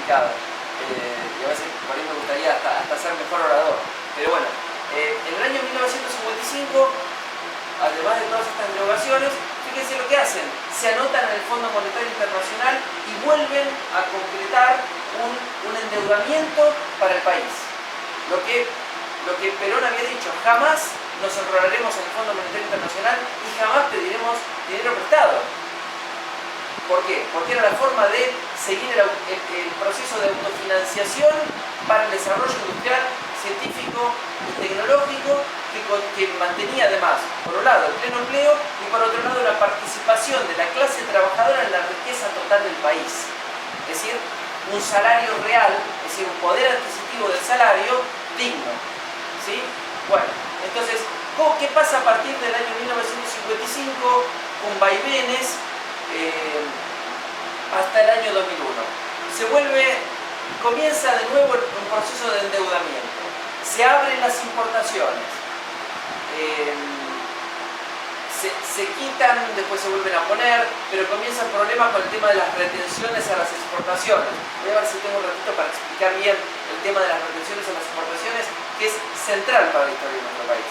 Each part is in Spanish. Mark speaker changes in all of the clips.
Speaker 1: complicado. Y a veces por ahí me gustaría hasta ser mejor orador. Pero bueno, en el año 1955, además de todas estas derogaciones, fíjense lo que hacen. Se anotan en el Fondo Monetario Internacional y vuelven a concretar un endeudamiento para el país. Lo que Perón había dicho, jamás nos enrolaremos en el Fondo Monetario Internacional y jamás pediremos dinero prestado. ¿Por qué? Porque era la forma de seguir el proceso de autofinanciación para el desarrollo industrial, científico y tecnológico que mantenía además, por un lado, el pleno empleo y por otro lado la participación de la clase trabajadora en la riqueza total del país. Es decir, un salario real, es decir, un poder adquisitivo del salario digno. ¿Sí? Bueno, entonces, ¿qué pasa a partir del año 1955 con vaivenes hasta el año 2001? Comienza de nuevo un proceso de endeudamiento. Se abren las importaciones. Se quitan, después se vuelven a poner, pero comienza el problema con el tema de las retenciones a las exportaciones. Voy a ver si tengo un ratito para explicar bien el tema de las retenciones a las exportaciones, que es central para la historia de nuestro país.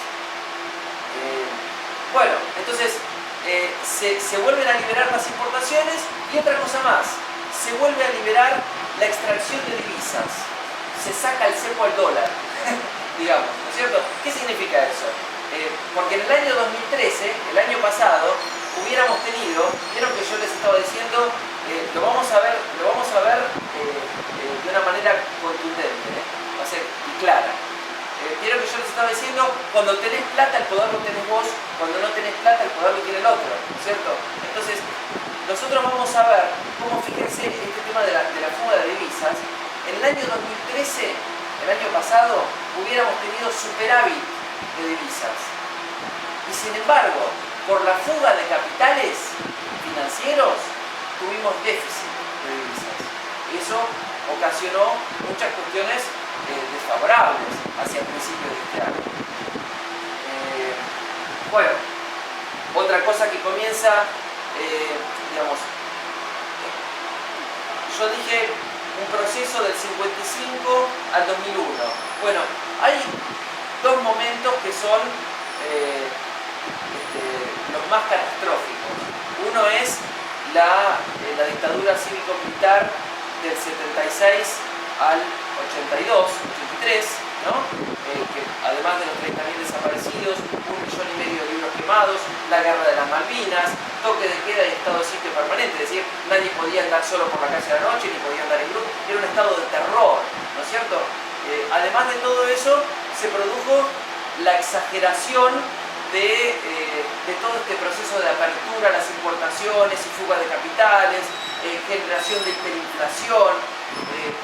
Speaker 1: Bueno, entonces se vuelven a liberar las importaciones y otra cosa más, se vuelve a liberar la extracción de divisas. Se saca el cepo al dólar, digamos, ¿no es cierto? ¿Qué significa eso? Porque en el año 2013, el año pasado, hubiéramos tenido, vieron que yo les estaba diciendo, lo vamos a ver de una manera contundente, va a ser y clara. Vieron que yo les estaba diciendo, cuando tenés plata el poder lo tenés vos, cuando no tenés plata el poder lo tiene el otro, ¿no es cierto? Entonces, nosotros vamos a ver cómo, fíjense, este tema de la fuga de divisas. En el año 2013, el año pasado, hubiéramos tenido superávit de divisas. Y sin embargo, por la fuga de capitales financieros, tuvimos déficit de divisas. Y eso ocasionó muchas cuestiones desfavorables hacia el principio de este año. Bueno, otra cosa que comienza, digamos, yo dije un proceso del 55 al 2001. Bueno, hay dos momentos que son los más catastróficos. Uno es la dictadura cívico-militar del 76 al 82, 83, ¿no? Que además de los 30.000 desaparecidos, 1,5 millones de libros quemados, la guerra de las Malvinas, toque de queda y estado de sitio permanente, es decir, nadie podía andar solo por la calle a la noche, ni podía andar en grupo, era un estado de terror, ¿no es cierto? Además de todo eso, se produjo la exageración de todo este proceso de apertura a las importaciones y fuga de capitales, generación de hiperinflación,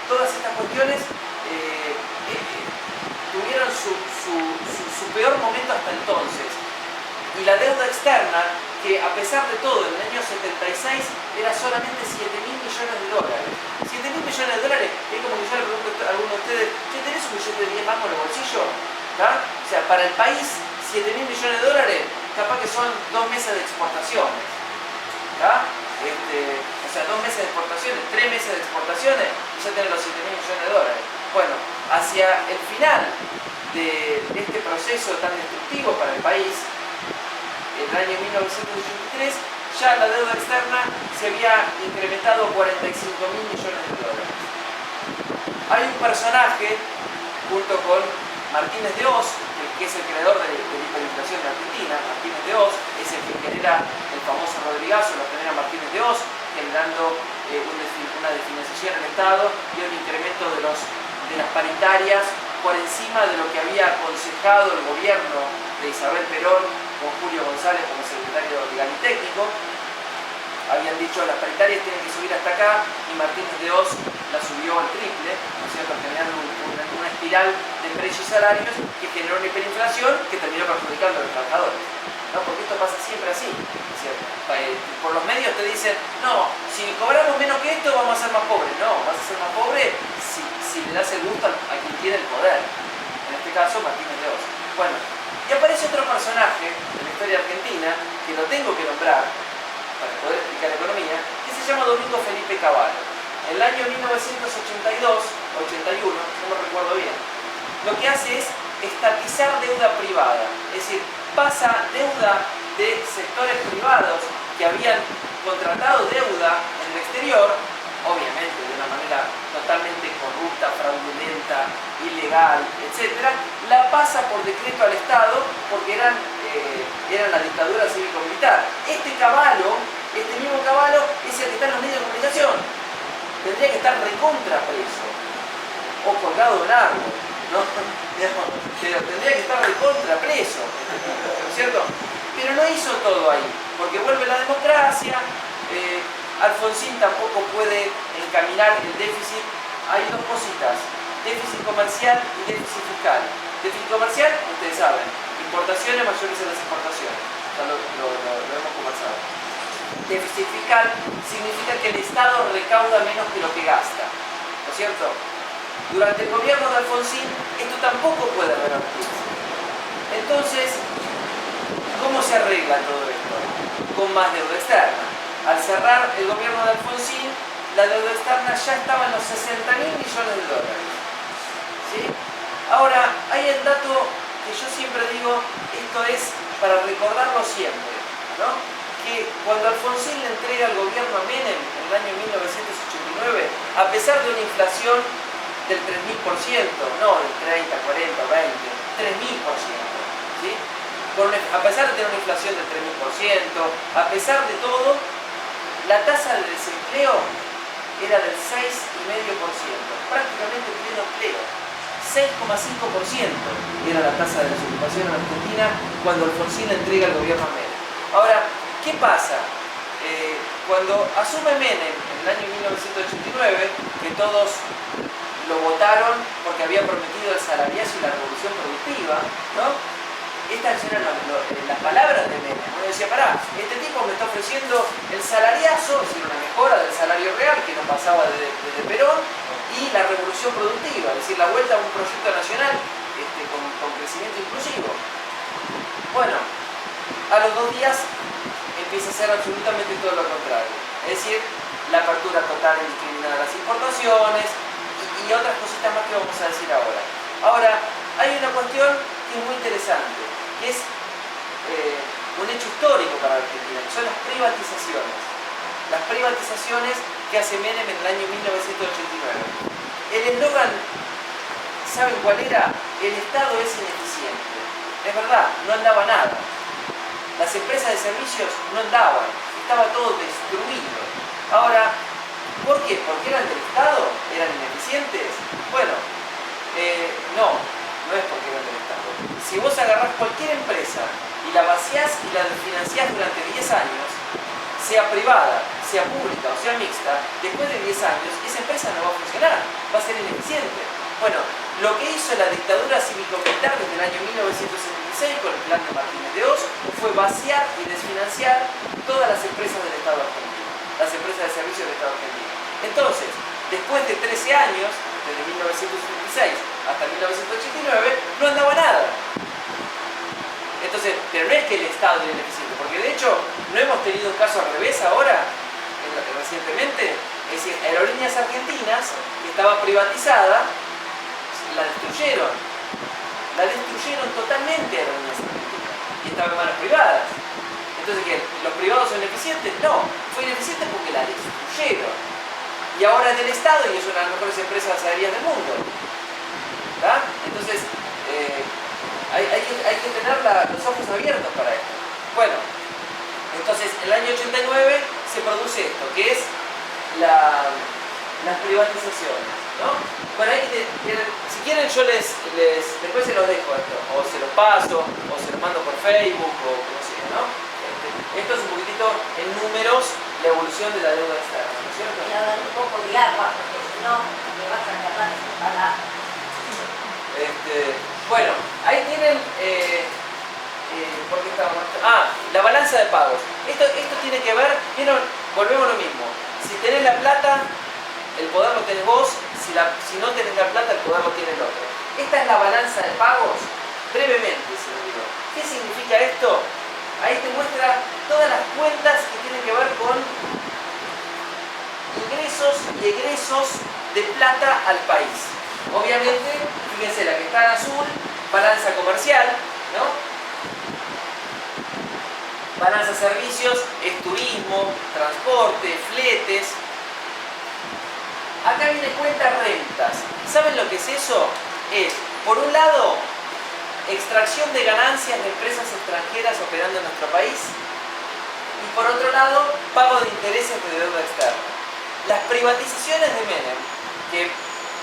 Speaker 1: todas estas cuestiones tuvieron su peor momento hasta entonces. Y la deuda externa, que a pesar de todo en el año 76 era solamente 7.000 millones de dólares. 7.000 millones de dólares, es como que yo le pregunto a alguno de ustedes, ¿ya tenés un billete de 10 mangos en el bolsillo? ¿Tá? O sea, para el país, 7.000 millones de dólares, capaz que son 2 meses de exportaciones. ¿Tá? O sea, 2 meses de exportaciones, 3 meses de exportaciones, y ya tenés los 7.000 millones de dólares. Bueno, hacia el final de este proceso tan destructivo para el país, en el año 1983, ya la deuda externa se había incrementado a 45.000 millones de dólares. Hay un personaje, junto con Martínez de Hoz, que es el creador de la hiperinflación de Argentina. Martínez de Hoz es el que genera el famoso Rodrigazo, lo genera Martínez de Hoz, generando una desfinanciación al Estado y un incremento de las paritarias por encima de lo que había aconsejado el gobierno de Isabel Perón con Julio González como secretario legal y técnico. Habían dicho las paritarias tienen que subir hasta acá y Martínez de Hoz la subió al triple, ¿no es cierto?, generando una espiral de precios y salarios que generó una hiperinflación que terminó perjudicando a los trabajadores, ¿no? Porque esto pasa siempre así, ¿cierto? Por los medios te dicen, no, si cobramos menos que esto vamos a ser más pobres. No, vas a ser más pobre si le das el gusto a quien tiene el poder, en este caso Martínez de Hoz. Bueno, y aparece otro personaje de la historia argentina, que lo tengo que nombrar para poder explicar economía, que se llama Domingo Felipe Cavallo. en el año 1982, 81, no me recuerdo bien, lo que hace es estatizar deuda privada. Es decir, pasa deuda de sectores privados que habían contratado deuda en el exterior, obviamente de una manera totalmente corrupta, fraudulenta, ilegal, etc., la pasa por decreto al Estado porque eran la dictadura cívico-militar. Este mismo Cavallo, es el que está en los medios de comunicación. Tendría que estar recontra preso o colgado de un árbol, ¿no? Pero tendría que estar recontra preso, ¿no es cierto? Pero no hizo todo ahí, porque vuelve la democracia. Alfonsín tampoco puede encaminar el déficit. Hay dos cositas: déficit comercial y déficit fiscal. Déficit comercial, ustedes saben, importaciones mayores a las exportaciones, ya lo hemos conversado. Déficit fiscal significa que el Estado recauda menos que lo que gasta, ¿no es cierto? Durante el gobierno de Alfonsín esto tampoco puede revertirse. Entonces, ¿cómo se arregla todo esto? Con más deuda externa. Al cerrar el gobierno de Alfonsín, la deuda externa ya estaba en los 60.000 millones de dólares. ¿Sí? Ahora, hay el dato que yo siempre digo, esto es para recordarlo siempre, ¿no? Que cuando Alfonsín le entrega el gobierno a Menem en el año 1989, a pesar de una inflación del 3.000%, no del 30, 40, 20, 3.000%, ¿sí? A pesar de tener una inflación del 3.000%, a pesar de todo, la tasa de desempleo era del 6,5%, prácticamente pleno empleo. 6,5% era la tasa de desocupación en Argentina cuando Alfonsín le entrega el gobierno a Menem. Ahora, ¿qué pasa? Cuando asume Menem en el año 1989, que todos lo votaron porque había prometido el salariazo y la revolución productiva, ¿no? Estas eran las palabras de Menem. Uno decía, pará, este tipo me está ofreciendo el salariazo, es decir, una mejora del salario real que no pasaba desde Perón, y la revolución productiva, es decir, la vuelta a un proyecto nacional con crecimiento inclusivo. Bueno, a los 2 días empieza a ser absolutamente todo lo contrario. Es decir, la apertura total e indiscriminada de las importaciones y otras cositas más que vamos a decir ahora. Ahora, hay una cuestión que es muy interesante, que es un hecho histórico para Argentina, que son las privatizaciones. Las privatizaciones que hace Menem en el año 1989. El eslogan, ¿saben cuál era? El Estado es ineficiente. Es verdad, no andaba nada. Las empresas de servicios no andaban, estaba todo destruido. Ahora, ¿por qué? ¿Porque eran del Estado? ¿Eran ineficientes? Bueno, no es porque eran del Estado. Si vos agarrás cualquier empresa y la vaciás y la financiás durante 10 años, sea privada, sea pública o sea mixta, después de 10 años esa empresa no va a funcionar, va a ser ineficiente. Bueno, lo que hizo la dictadura cívico-militar desde el año 1976 con el plan de Martínez de Oz fue vaciar y desfinanciar todas las empresas del Estado argentino, las empresas de servicios del Estado argentino. Entonces, después de 13 años, desde 1976 hasta 1989, no andaba nada. Entonces, pero no es que el Estado era ineficiente, porque de hecho no hemos tenido un caso al revés ahora, recientemente. Es decir, Aerolíneas Argentinas, que estaba privatizada, la destruyeron totalmente Aerolíneas Argentinas, y estaba en manos privadas. Entonces, ¿qué? ¿Los privados son ineficientes? No, fue ineficiente porque la destruyeron. Y ahora es del Estado y es una de las mejores empresas aéreas del mundo. ¿Tá? Entonces, hay que tener los ojos abiertos para esto. Bueno, entonces en el año 89 se produce esto, que es las privatizaciones, ¿no? Bueno, si quieren yo después se los dejo esto, o se los paso, o se los mando por Facebook, o como sea, ¿no? Esto es un poquitito en números la evolución de la deuda externa, ¿no es cierto?
Speaker 2: Y ahora un poco de agua, porque si no me vas a agarrar sin parar.
Speaker 1: Bueno, ahí tienen ¿por qué estábamos? La balanza de pagos. Esto tiene que ver, ¿vieron? Volvemos a lo mismo. Si tenés la plata, el poder lo tenés vos. Si no tenés la plata, el poder lo tiene el otro. Esta es la balanza de pagos. Brevemente, se lo digo. ¿Qué significa esto? Ahí te muestra todas las cuentas que tienen que ver con ingresos y egresos de plata al país. Obviamente, fíjense, la que está en azul, balanza comercial, ¿no? Balanza servicios es turismo, transporte, fletes. Acá viene cuenta rentas. ¿Saben lo que es eso? Es, por un lado, extracción de ganancias de empresas extranjeras operando en nuestro país. Y por otro lado, pago de intereses de deuda externa. Las privatizaciones de Menem, que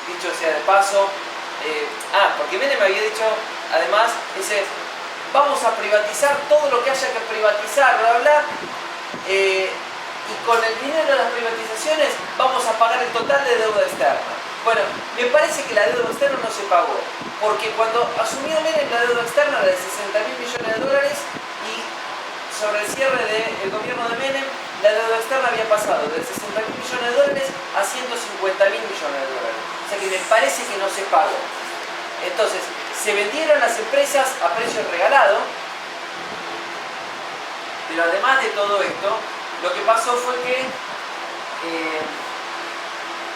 Speaker 1: dicho sea de paso, porque Menem me había dicho, además, dice, vamos a privatizar todo lo que haya que privatizar, bla, bla, y con el dinero de las privatizaciones vamos a pagar el total de deuda externa. Bueno, me parece que la deuda externa no se pagó, porque cuando asumió Menem la deuda externa era de 60.000 millones de dólares y sobre el cierre del gobierno de Menem, la deuda externa había pasado de 60.000 millones de dólares a 150.000 millones de dólares. O sea que me parece que no se pagó. Entonces, se vendieron las empresas a precio regalado, pero además de todo esto, lo que pasó fue que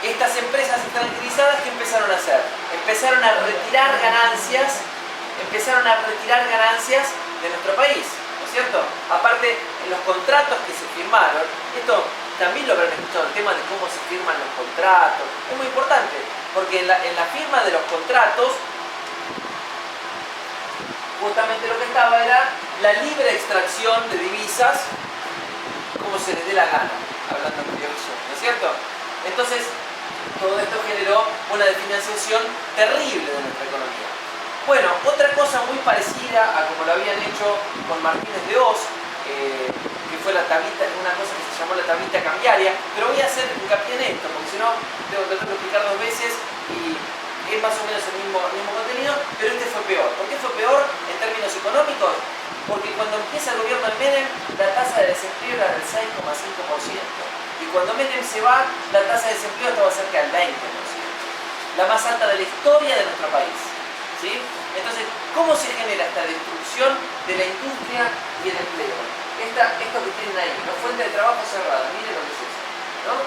Speaker 1: estas empresas extranjerizadas, ¿qué empezaron a hacer? Empezaron a retirar ganancias de nuestro país, ¿no es cierto? Aparte, en los contratos que se firmaron, esto también lo habrán escuchado, el tema de cómo se firman los contratos, es muy importante, porque en la firma de los contratos, justamente lo que estaba era la libre extracción de divisas como se les dé la gana, hablando en criollo, ¿no es cierto? Entonces, todo esto generó una desfinanciación terrible de nuestra economía. Bueno, otra cosa muy parecida a como lo habían hecho con Martínez de Oz, que fue la tablita, una cosa que se llamó la tablita cambiaria, pero voy a hacer hincapié en esto, porque si no, lo tengo que explicar dos veces y es más o menos el mismo contenido, pero este fue peor. ¿Por qué fue peor en términos económicos? Porque cuando empieza el gobierno de Menem, la tasa de desempleo era del 6,5%. Y cuando Menem se va, la tasa de desempleo estaba cerca del 20%. La más alta de la historia de nuestro país. ¿Sí? Entonces, ¿cómo se genera esta destrucción de la industria y el empleo? Esto que tienen ahí, la fuente de trabajo cerrada, miren lo que es eso, ¿no?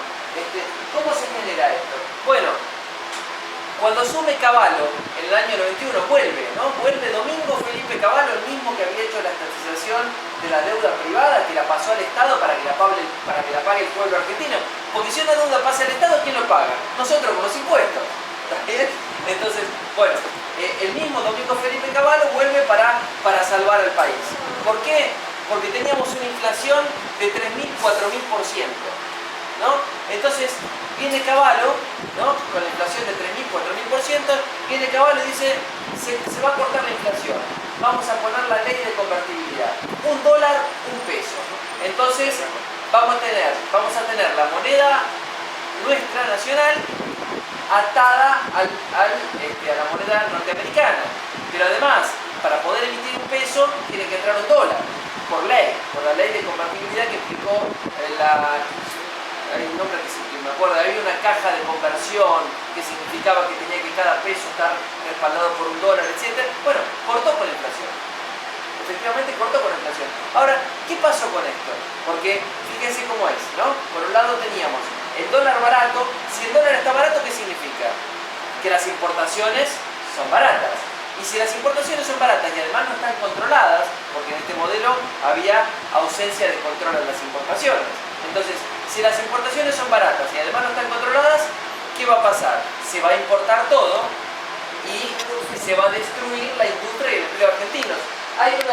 Speaker 1: ¿Cómo se genera esto? Bueno, cuando asume Cavallo en el año 91, vuelve Domingo Felipe Cavallo, el mismo que había hecho la estatización de la deuda privada, que la pasó al Estado para que la pague el pueblo argentino. Porque si una deuda pasa al Estado, ¿quién lo paga? Nosotros con los impuestos. ¿Está bien? Entonces, bueno, el mismo Domingo Felipe Cavallo vuelve para salvar al país. ¿Por qué? Porque teníamos una inflación de 3.000, 4.000%. ¿No? Entonces viene Cavallo, ¿no? Con la inflación de 3.000, 4.000%, viene Cavallo y dice, se va a cortar la inflación, vamos a poner la ley de convertibilidad, $1, $1. Entonces vamos a tener la moneda nuestra nacional atada a la moneda norteamericana, pero además, para poder emitir $1, tiene que entrar $1, por la ley de convertibilidad que explicó hay un nombre que me acuerdo, había una caja de conversión que significaba que tenía que cada peso estar respaldado por $1, etc. Bueno, cortó con la inflación. Efectivamente cortó con la inflación. Ahora, ¿qué pasó con esto? Porque fíjense cómo es, ¿no? Por un lado teníamos el dólar barato. Si el dólar está barato, ¿qué significa? Que las importaciones son baratas. Y si las importaciones son baratas y además no están controladas, porque en este modelo había ausencia de control en las importaciones. Entonces, si las importaciones son baratas y además no están controladas, ¿qué va a pasar? Se va a importar todo y se va a destruir la industria y el empleo argentinos. Hay un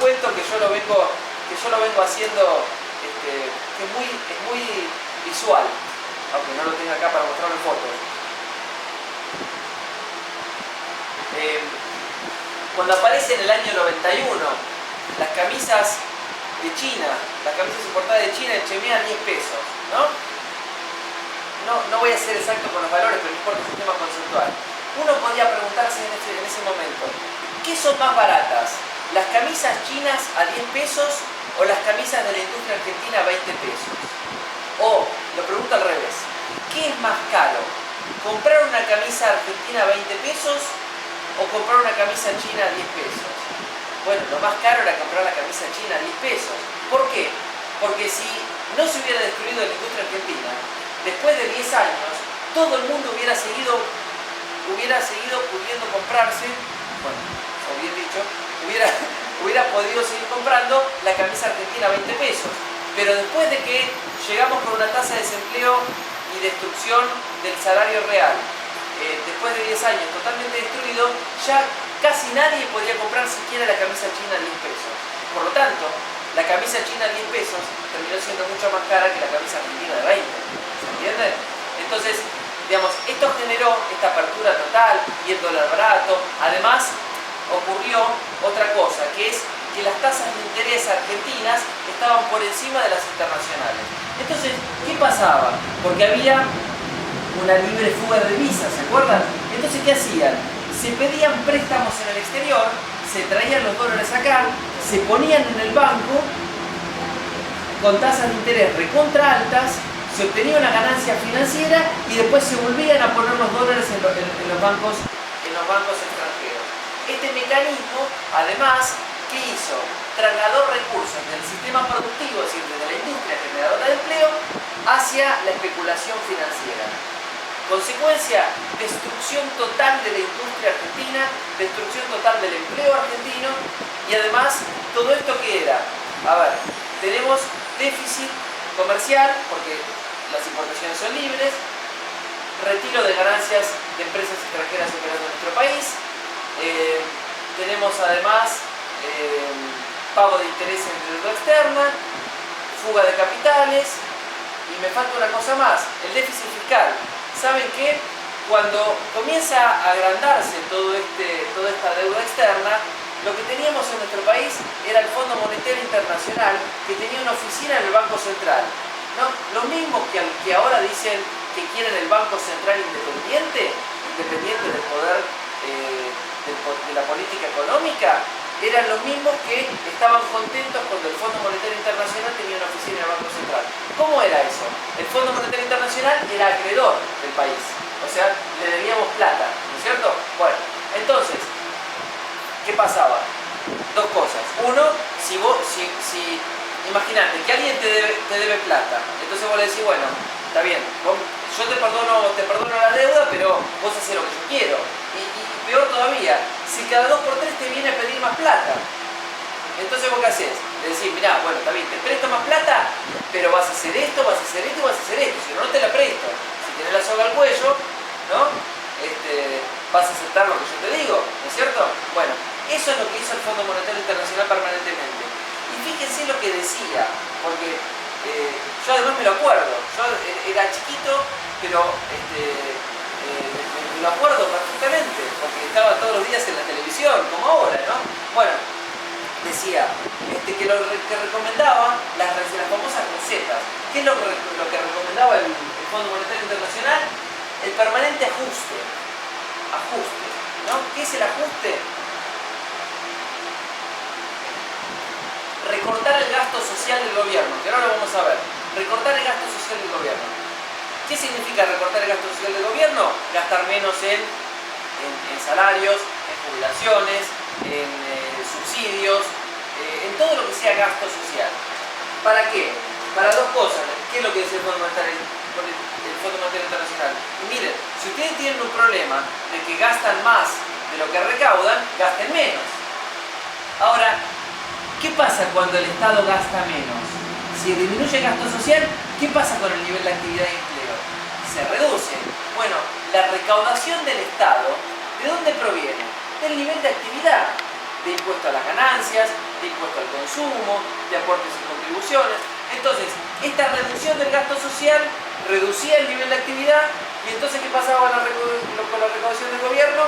Speaker 1: cuento que yo lo vengo haciendo, que es muy visual, aunque no lo tenga acá para mostrarlo en fotos. Cuando aparece en el año 91 las camisas de China, las camisas importadas de China en Chemea, $10, ¿no? No voy a ser exacto con los valores, pero no importa, es un tema conceptual. Uno podría preguntarse en ese momento, ¿qué son más baratas? ¿Las camisas chinas a $10 o las camisas de la industria argentina a $20? O, lo pregunto al revés, ¿qué es más caro? ¿Comprar una camisa argentina a $20 o comprar una camisa china a $10? Bueno, lo más caro era comprar la camisa china a $10. ¿Por qué? Porque si no se hubiera destruido la industria argentina, después de 10 años, todo el mundo hubiera seguido pudiendo comprarse, bueno, o bien dicho, hubiera podido seguir comprando la camisa argentina a 20 pesos. Pero después de que llegamos con una tasa de desempleo y destrucción del salario real, después de 10 años totalmente destruido, ya casi nadie podía comprar siquiera la camisa china a 10 pesos. Por lo tanto, la camisa china a 10 pesos terminó siendo mucho más cara que la camisa argentina de 20. ¿Se entiende? Entonces, digamos, esto generó esta apertura total y el dólar barato. Además, ocurrió otra cosa, que es que las tasas de interés argentinas estaban por encima de las internacionales. Entonces, ¿qué pasaba? Porque había una libre fuga de divisas, ¿se acuerdan? Entonces, ¿qué hacían? Se pedían préstamos en el exterior, se traían los dólares acá, se ponían en el banco con tasas de interés recontra altas, se obtenía una ganancia financiera y después se volvían a poner los dólares en los bancos extranjeros. Este mecanismo, además, ¿qué hizo? Trasladó recursos del sistema productivo, es decir, desde la industria generadora de empleo, hacia la especulación financiera. Consecuencia, destrucción total de la industria argentina, destrucción total del empleo argentino y además, ¿todo esto qué era? A ver, tenemos déficit comercial, porque las importaciones son libres, retiro de ganancias de empresas extranjeras operando en nuestro país, tenemos además pago de intereses de deuda externa, fuga de capitales y me falta una cosa más, el déficit fiscal. ¿Saben qué? Cuando comienza a agrandarse toda esta deuda externa, lo que teníamos en nuestro país era el Fondo Monetario Internacional, que tenía una oficina en el Banco Central, ¿no? Los mismos que ahora dicen que quieren el Banco Central independiente del poder de la política económica, eran los mismos que estaban contentos cuando el Fondo Monetario Internacional tenía una oficina en el Banco Central. ¿Cómo era eso? El Fondo Monetario Internacional era acreedor del país, o sea, le debíamos plata, ¿no es cierto? Bueno, entonces, ¿qué pasaba? Dos cosas. Uno, imagínate que alguien te debe plata, entonces vos le decís, bueno, está bien, yo te perdono la deuda, pero vos haces lo que yo quiero. Y peor todavía, si cada 2 por 3 te viene a pedir más plata, entonces vos qué haces? Le decís, mirá, bueno, está bien, te presto más plata, pero vas a hacer esto, vas a hacer esto y vas a hacer esto, si no, no te la presto. Si tenés la soga al cuello, ¿no? Vas a aceptar lo que yo te digo, ¿no es cierto? Bueno, eso es lo que hizo el Fondo Monetario Internacional permanentemente. Y fíjense lo que decía, porque yo además me lo acuerdo, yo era chiquito, pero me lo acuerdo perfectamente, porque estaba todos los días en la televisión, como ahora, ¿no? Bueno, decía que que recomendaba las famosas recetas. ¿Qué es lo que recomendaba el Fondo Monetario Internacional? El permanente ajuste, ¿no? ¿Qué es el ajuste? Recortar el gasto social del gobierno, que ahora lo vamos a ver. Recortar el gasto social del gobierno. ¿Qué significa recortar el gasto social del gobierno? Gastar menos en salarios, en jubilaciones, en subsidios, en todo lo que sea gasto social. ¿Para qué? Para dos cosas. ¿Qué es lo que dice el Fondo Monetario Internacional? Y miren, si ustedes tienen un problema de que gastan más de lo que recaudan, gasten menos. Ahora, ¿qué pasa cuando el Estado gasta menos? Si disminuye el gasto social, ¿qué pasa con el nivel de actividad y empleo? Se reduce. Bueno, la recaudación del Estado, ¿de dónde proviene? Del nivel de actividad, de impuesto a las ganancias, de impuesto al consumo, de aportes y contribuciones. Entonces, esta reducción del gasto social reducía el nivel de actividad y entonces, ¿qué pasaba con la recaudación del gobierno?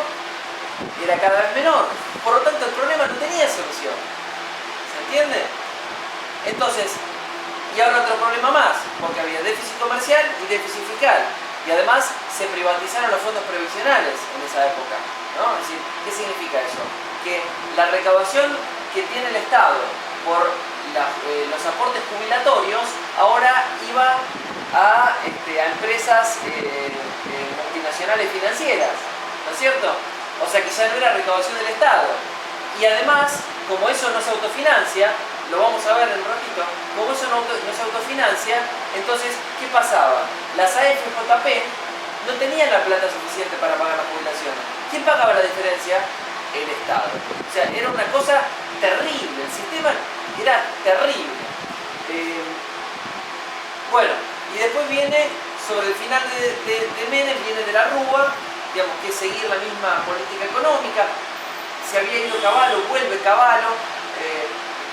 Speaker 1: Era cada vez menor. Por lo tanto, el problema no tenía solución. ¿Se entiende? Entonces, y ahora otro problema más, porque había déficit comercial y déficit fiscal. Y además se privatizaron los fondos previsionales en esa época, ¿no? Es decir, ¿qué significa eso? Que la recaudación que tiene el Estado por los aportes jubilatorios ahora iba a empresas multinacionales financieras, ¿no es cierto? O sea que ya no era recaudación del Estado. Y además, como eso no se autofinancia, lo vamos a ver en un ratito, como eso no se autofinancia, entonces, ¿qué pasaba? Las AFJP no tenían la plata suficiente para pagar la jubilación. ¿Quién pagaba la diferencia? El Estado. O sea, era una cosa terrible, el sistema era terrible. Bueno, y después viene, sobre el final de Menem, viene de la Rúa, digamos que seguir la misma política económica. Se había ido Cavallo, vuelve Cavallo,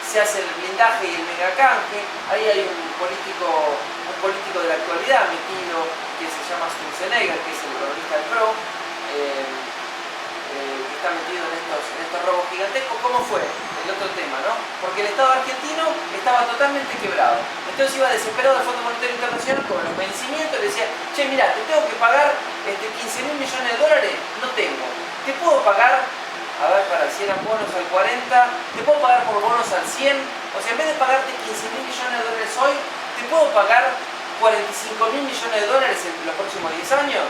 Speaker 1: se hace el blindaje y el megacanje. Ahí hay un político de la actualidad metido, que se llama Sturzenegger, que es el economista del PRO, que está metido en estos robos gigantescos. ¿Cómo fue? El otro tema, ¿no? Porque el Estado argentino estaba totalmente quebrado. Entonces iba desesperado al Fondo Monetario Internacional con los vencimientos y le decía, che, mira, te tengo que pagar 15.000 millones de dólares, no tengo. Te puedo pagar, a ver, si eran bonos al 40, te puedo pagar por bonos al 100. O sea, en vez de pagarte 15.000 millones de dólares hoy, te puedo pagar 45.000 millones de dólares en los próximos 10 años.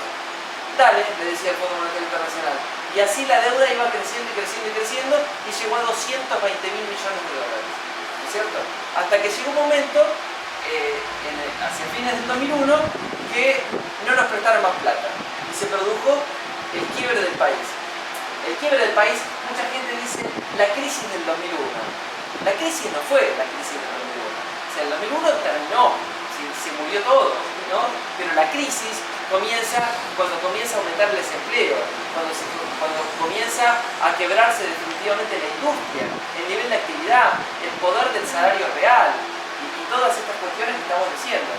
Speaker 1: Dale, le decía el Fondo Monetario Internacional. Y así la deuda iba creciendo y creciendo y creciendo y llegó a 220.000 millones de dólares. ¿No es cierto? Hasta que llegó un momento, hacia fines del 2001, que no nos prestaron más plata. Y se produjo el quiebre del país. El quiebre del país, mucha gente dice la crisis del 2001. La crisis no fue la crisis del 2001. O sea, el 2001 terminó, se murió todo, ¿no? Pero la crisis comienza cuando comienza a aumentar el desempleo, cuando comienza a quebrarse definitivamente la industria, el nivel de actividad, el poder del salario real y todas estas cuestiones que estamos diciendo.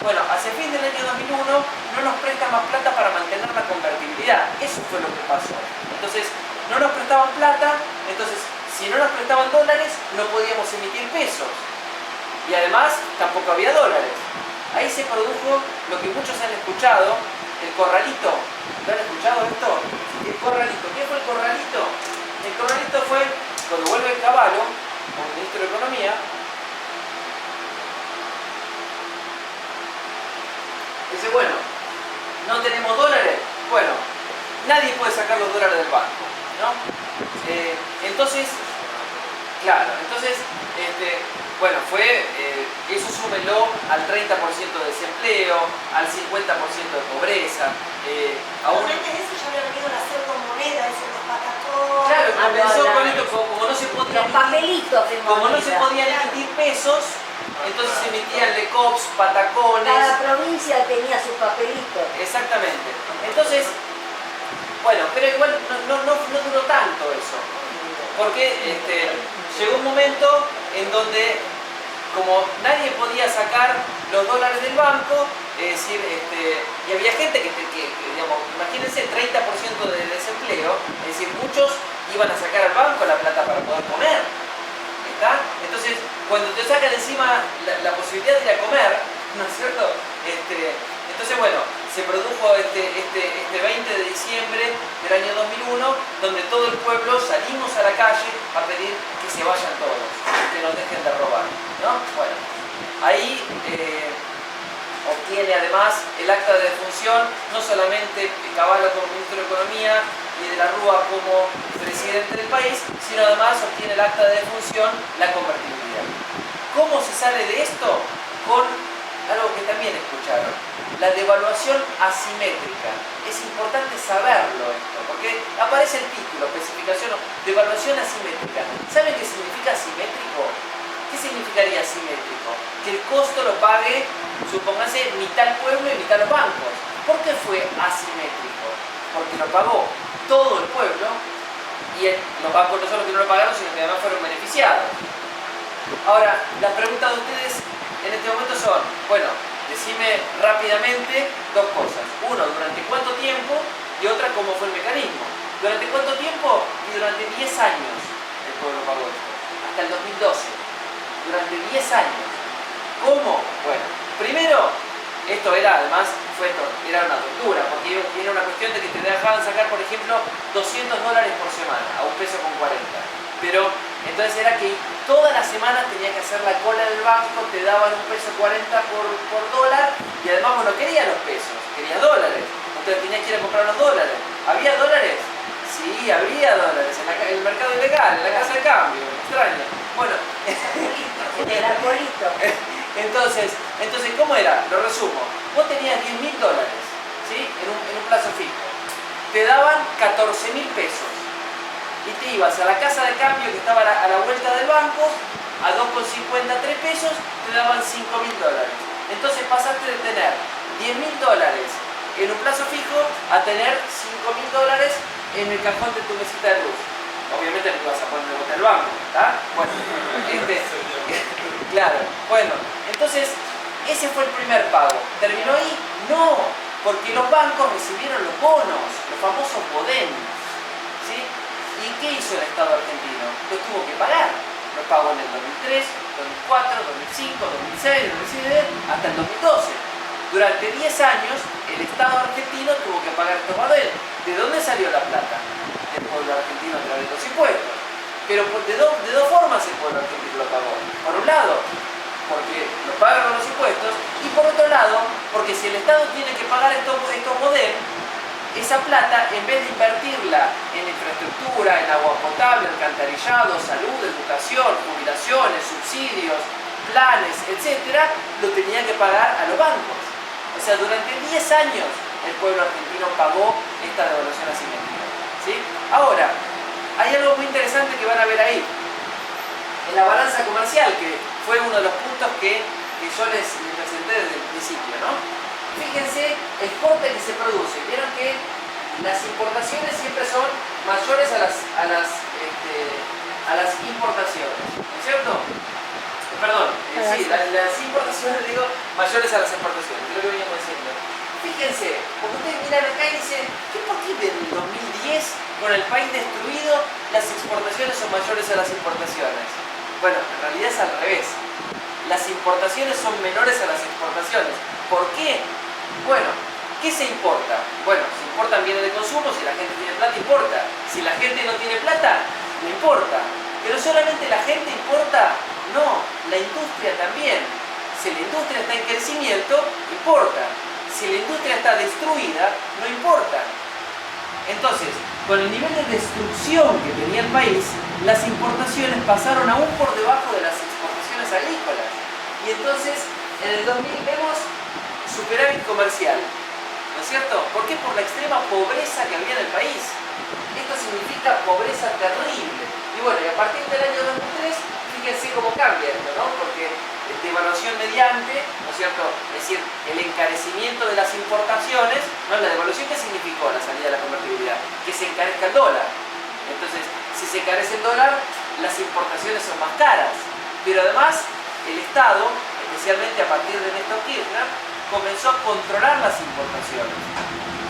Speaker 1: Bueno, hacia fin del año 2001 no nos prestan más plata para mantener la convertibilidad. Eso fue lo que pasó. Entonces, no nos prestaban plata, entonces, si no nos prestaban dólares, no podíamos emitir pesos. Y además, tampoco había dólares. Ahí se produjo lo que muchos han escuchado, el corralito. ¿Lo han escuchado esto? El corralito. ¿Qué fue el corralito? El corralito fue cuando vuelve Cavallo, como ministro de Economía. Dice, bueno, no tenemos dólares. Bueno, nadie puede sacar los dólares del banco, ¿no? Entonces, claro, bueno, eso súmelo al 30% de desempleo, al 50% de pobreza.
Speaker 2: Aún antes de eso ya había venido la pseudomoneda, eso de los patacones.
Speaker 1: Claro, comenzó con esto, como no se podían,
Speaker 2: los papelitos de
Speaker 1: como no se
Speaker 2: moneda.
Speaker 1: podían emitir pesos, entonces se emitían lecops, patacones.
Speaker 2: Cada provincia tenía su papelito.
Speaker 1: Exactamente. Entonces, bueno, pero igual no duró tanto eso. Porque llegó un momento en donde, como nadie podía sacar los dólares del banco, es decir, y había gente que digamos, imagínense, 30% de desempleo, es decir, muchos iban a sacar al banco la plata para poder comer. ¿Está? Entonces, cuando te sacan encima la posibilidad de ir a comer, ¿no es cierto? Entonces, bueno, se produjo este 20 de diciembre del año 2001, donde todo el pueblo salimos a la calle a pedir que se vayan todos, que nos dejen de robar, ¿no? Bueno, ahí obtiene además el acta de defunción, no solamente Cavallo como ministro de Economía y de la Rúa como presidente del país, sino además obtiene el acta de defunción, la convertibilidad. ¿Cómo se sale de esto? Con algo que también escucharon, la devaluación asimétrica. Es importante saberlo esto, porque aparece el título, especificación, devaluación asimétrica. ¿Saben qué significa asimétrico? ¿Qué significaría asimétrico? Que el costo lo pague, supóngase, mitad el pueblo y mitad los bancos. ¿Por qué fue asimétrico? Porque lo pagó todo el pueblo y los bancos no solo que no lo pagaron, sino que además fueron beneficiados. Ahora, las preguntas de ustedes en este momento son, bueno, decime rápidamente dos cosas. Uno, ¿durante cuánto tiempo? Y otra, ¿cómo fue el mecanismo? ¿Durante cuánto tiempo? Y durante 10 años el pueblo pagó esto. Hasta el 2012. Durante 10 años. ¿Cómo? Bueno, primero, esto era además, era una tortura, porque era una cuestión de que te dejaban sacar, por ejemplo, $200 por semana, a $1,40. Pero entonces era que toda la semana tenía que hacer la cola del banco, te daban $1,40 por dólar, y además vos no querías los pesos, querías dólares. Entonces tenías que ir a comprar los dólares. ¿Había dólares? Sí, había dólares en el mercado ilegal, en la casa de cambio, extraño. Bueno,
Speaker 2: El arbolito.
Speaker 1: entonces, ¿cómo era? Lo resumo. Vos tenías $10.000, ¿sí? En un plazo fijo. Te daban 14.000 pesos. Y te ibas a la casa de cambio que estaba a la vuelta del banco, a 2,53 pesos, te daban $5.000. Entonces pasaste de tener $10.000 en un plazo fijo a tener $5.000 en el cajón de tu mesita de luz. Obviamente no te vas a poner de bote al banco, ¿está? Bueno, claro, bueno, entonces ese fue el primer pago. ¿Terminó ahí? No, porque los bancos recibieron los bonos, los famosos Bodem, ¿sí? ¿Y qué hizo el Estado argentino? Lo tuvo que pagar. Lo pagó en el 2003, 2004, 2005, 2006, 2007, hasta el 2012. Durante 10 años, el Estado argentino tuvo que pagar estos Bodem. ¿De dónde salió la plata? Del pueblo argentino a través de los impuestos. Pero de dos formas el pueblo argentino lo pagó. Por un lado, porque lo pagan con los impuestos, y por otro lado, porque si el Estado tiene que pagar estos Bodem, esa plata, en vez de invertirla en infraestructura, en agua potable, alcantarillado, salud, educación, jubilaciones, subsidios, planes, etc., lo tenía que pagar a los bancos. O sea, durante 10 años el pueblo argentino pagó esta devaluación asimétrica, ¿sí? Ahora, hay algo muy interesante que van a ver ahí. En la balanza comercial, que fue uno de los puntos que yo les presenté desde el principio, ¿no? Fíjense, exporta que se produce. Vieron que las importaciones siempre son mayores a las importaciones, ¿no es cierto? Perdón, sí, las importaciones, digo, mayores a las exportaciones, es lo que veníamos diciendo. Fíjense, porque ustedes miran acá y dicen, ¿por qué en el 2010, con el país destruido, las exportaciones son mayores a las importaciones? Bueno, en realidad es al revés. Las importaciones son menores a las exportaciones. ¿Por qué? Bueno, ¿qué se importa? Bueno, se importan bienes de consumo, si la gente tiene plata, importa. Si la gente no tiene plata, no importa. Pero solamente la gente importa, no, la industria también. Si la industria está en crecimiento, importa. Si la industria está destruida, no importa. Entonces, con el nivel de destrucción que tenía el país, las importaciones pasaron aún por debajo de las exportaciones agrícolas. Y entonces, en el 2000 vemos superávit comercial, ¿no es cierto? ¿Por qué? Por la extrema pobreza que había en el país. Esto significa pobreza terrible. Y bueno, y a partir del año 2003, fíjense cómo cambia esto, ¿no? Porque devaluación mediante, ¿no es cierto? Es decir, el encarecimiento de las importaciones, ¿no? La devaluación, ¿qué significó la salida de la convertibilidad? Que se encarezca el dólar. Entonces, si se encarece el dólar, las importaciones son más caras. Pero además, el Estado, especialmente a partir de Néstor Kirchner, comenzó a controlar las importaciones.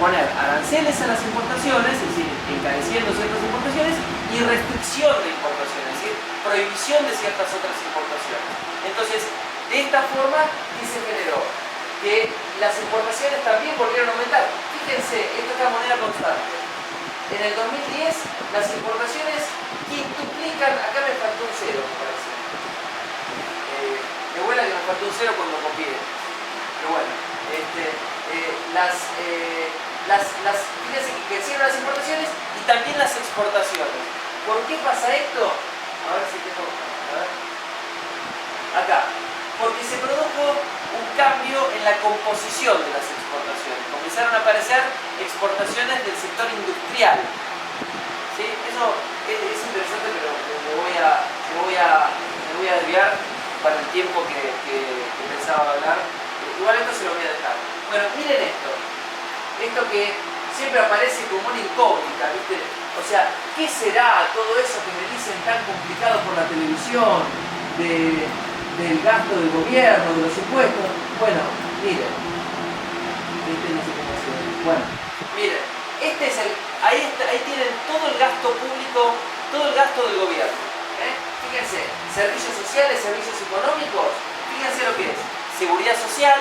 Speaker 1: Poner aranceles a las importaciones, es decir, encareciendo ciertas importaciones, y restricción de importaciones, es decir, prohibición de ciertas otras importaciones. Entonces, de esta forma, ¿qué se generó? Que las importaciones también volvieron a aumentar. Fíjense, esta es la moneda constante. En el 2010, las importaciones quintuplican, acá me faltó un cero, me parece. Me huele que me faltó un cero cuando copié. Pero bueno, fíjense que crecieron las importaciones y también las exportaciones. ¿Por qué pasa esto? A ver si tengo. A ver. Acá. Porque se produjo un cambio en la composición de las exportaciones. Comenzaron a aparecer exportaciones del sector industrial. ¿Sí? Eso es interesante, pero me voy a desviar para el tiempo que pensaba hablar. Igual esto se lo voy a dejar. Bueno, miren esto. Esto que siempre aparece como una incógnita, ¿viste? O sea, ¿qué será todo eso que me dicen tan complicado por la televisión? Del gasto del gobierno, de los impuestos. Bueno, miren. No sé cómo hacer. Bueno, miren. Ahí tienen todo el gasto público, todo el gasto del gobierno. Fíjense, servicios sociales, servicios económicos. Fíjense lo que es. Seguridad social.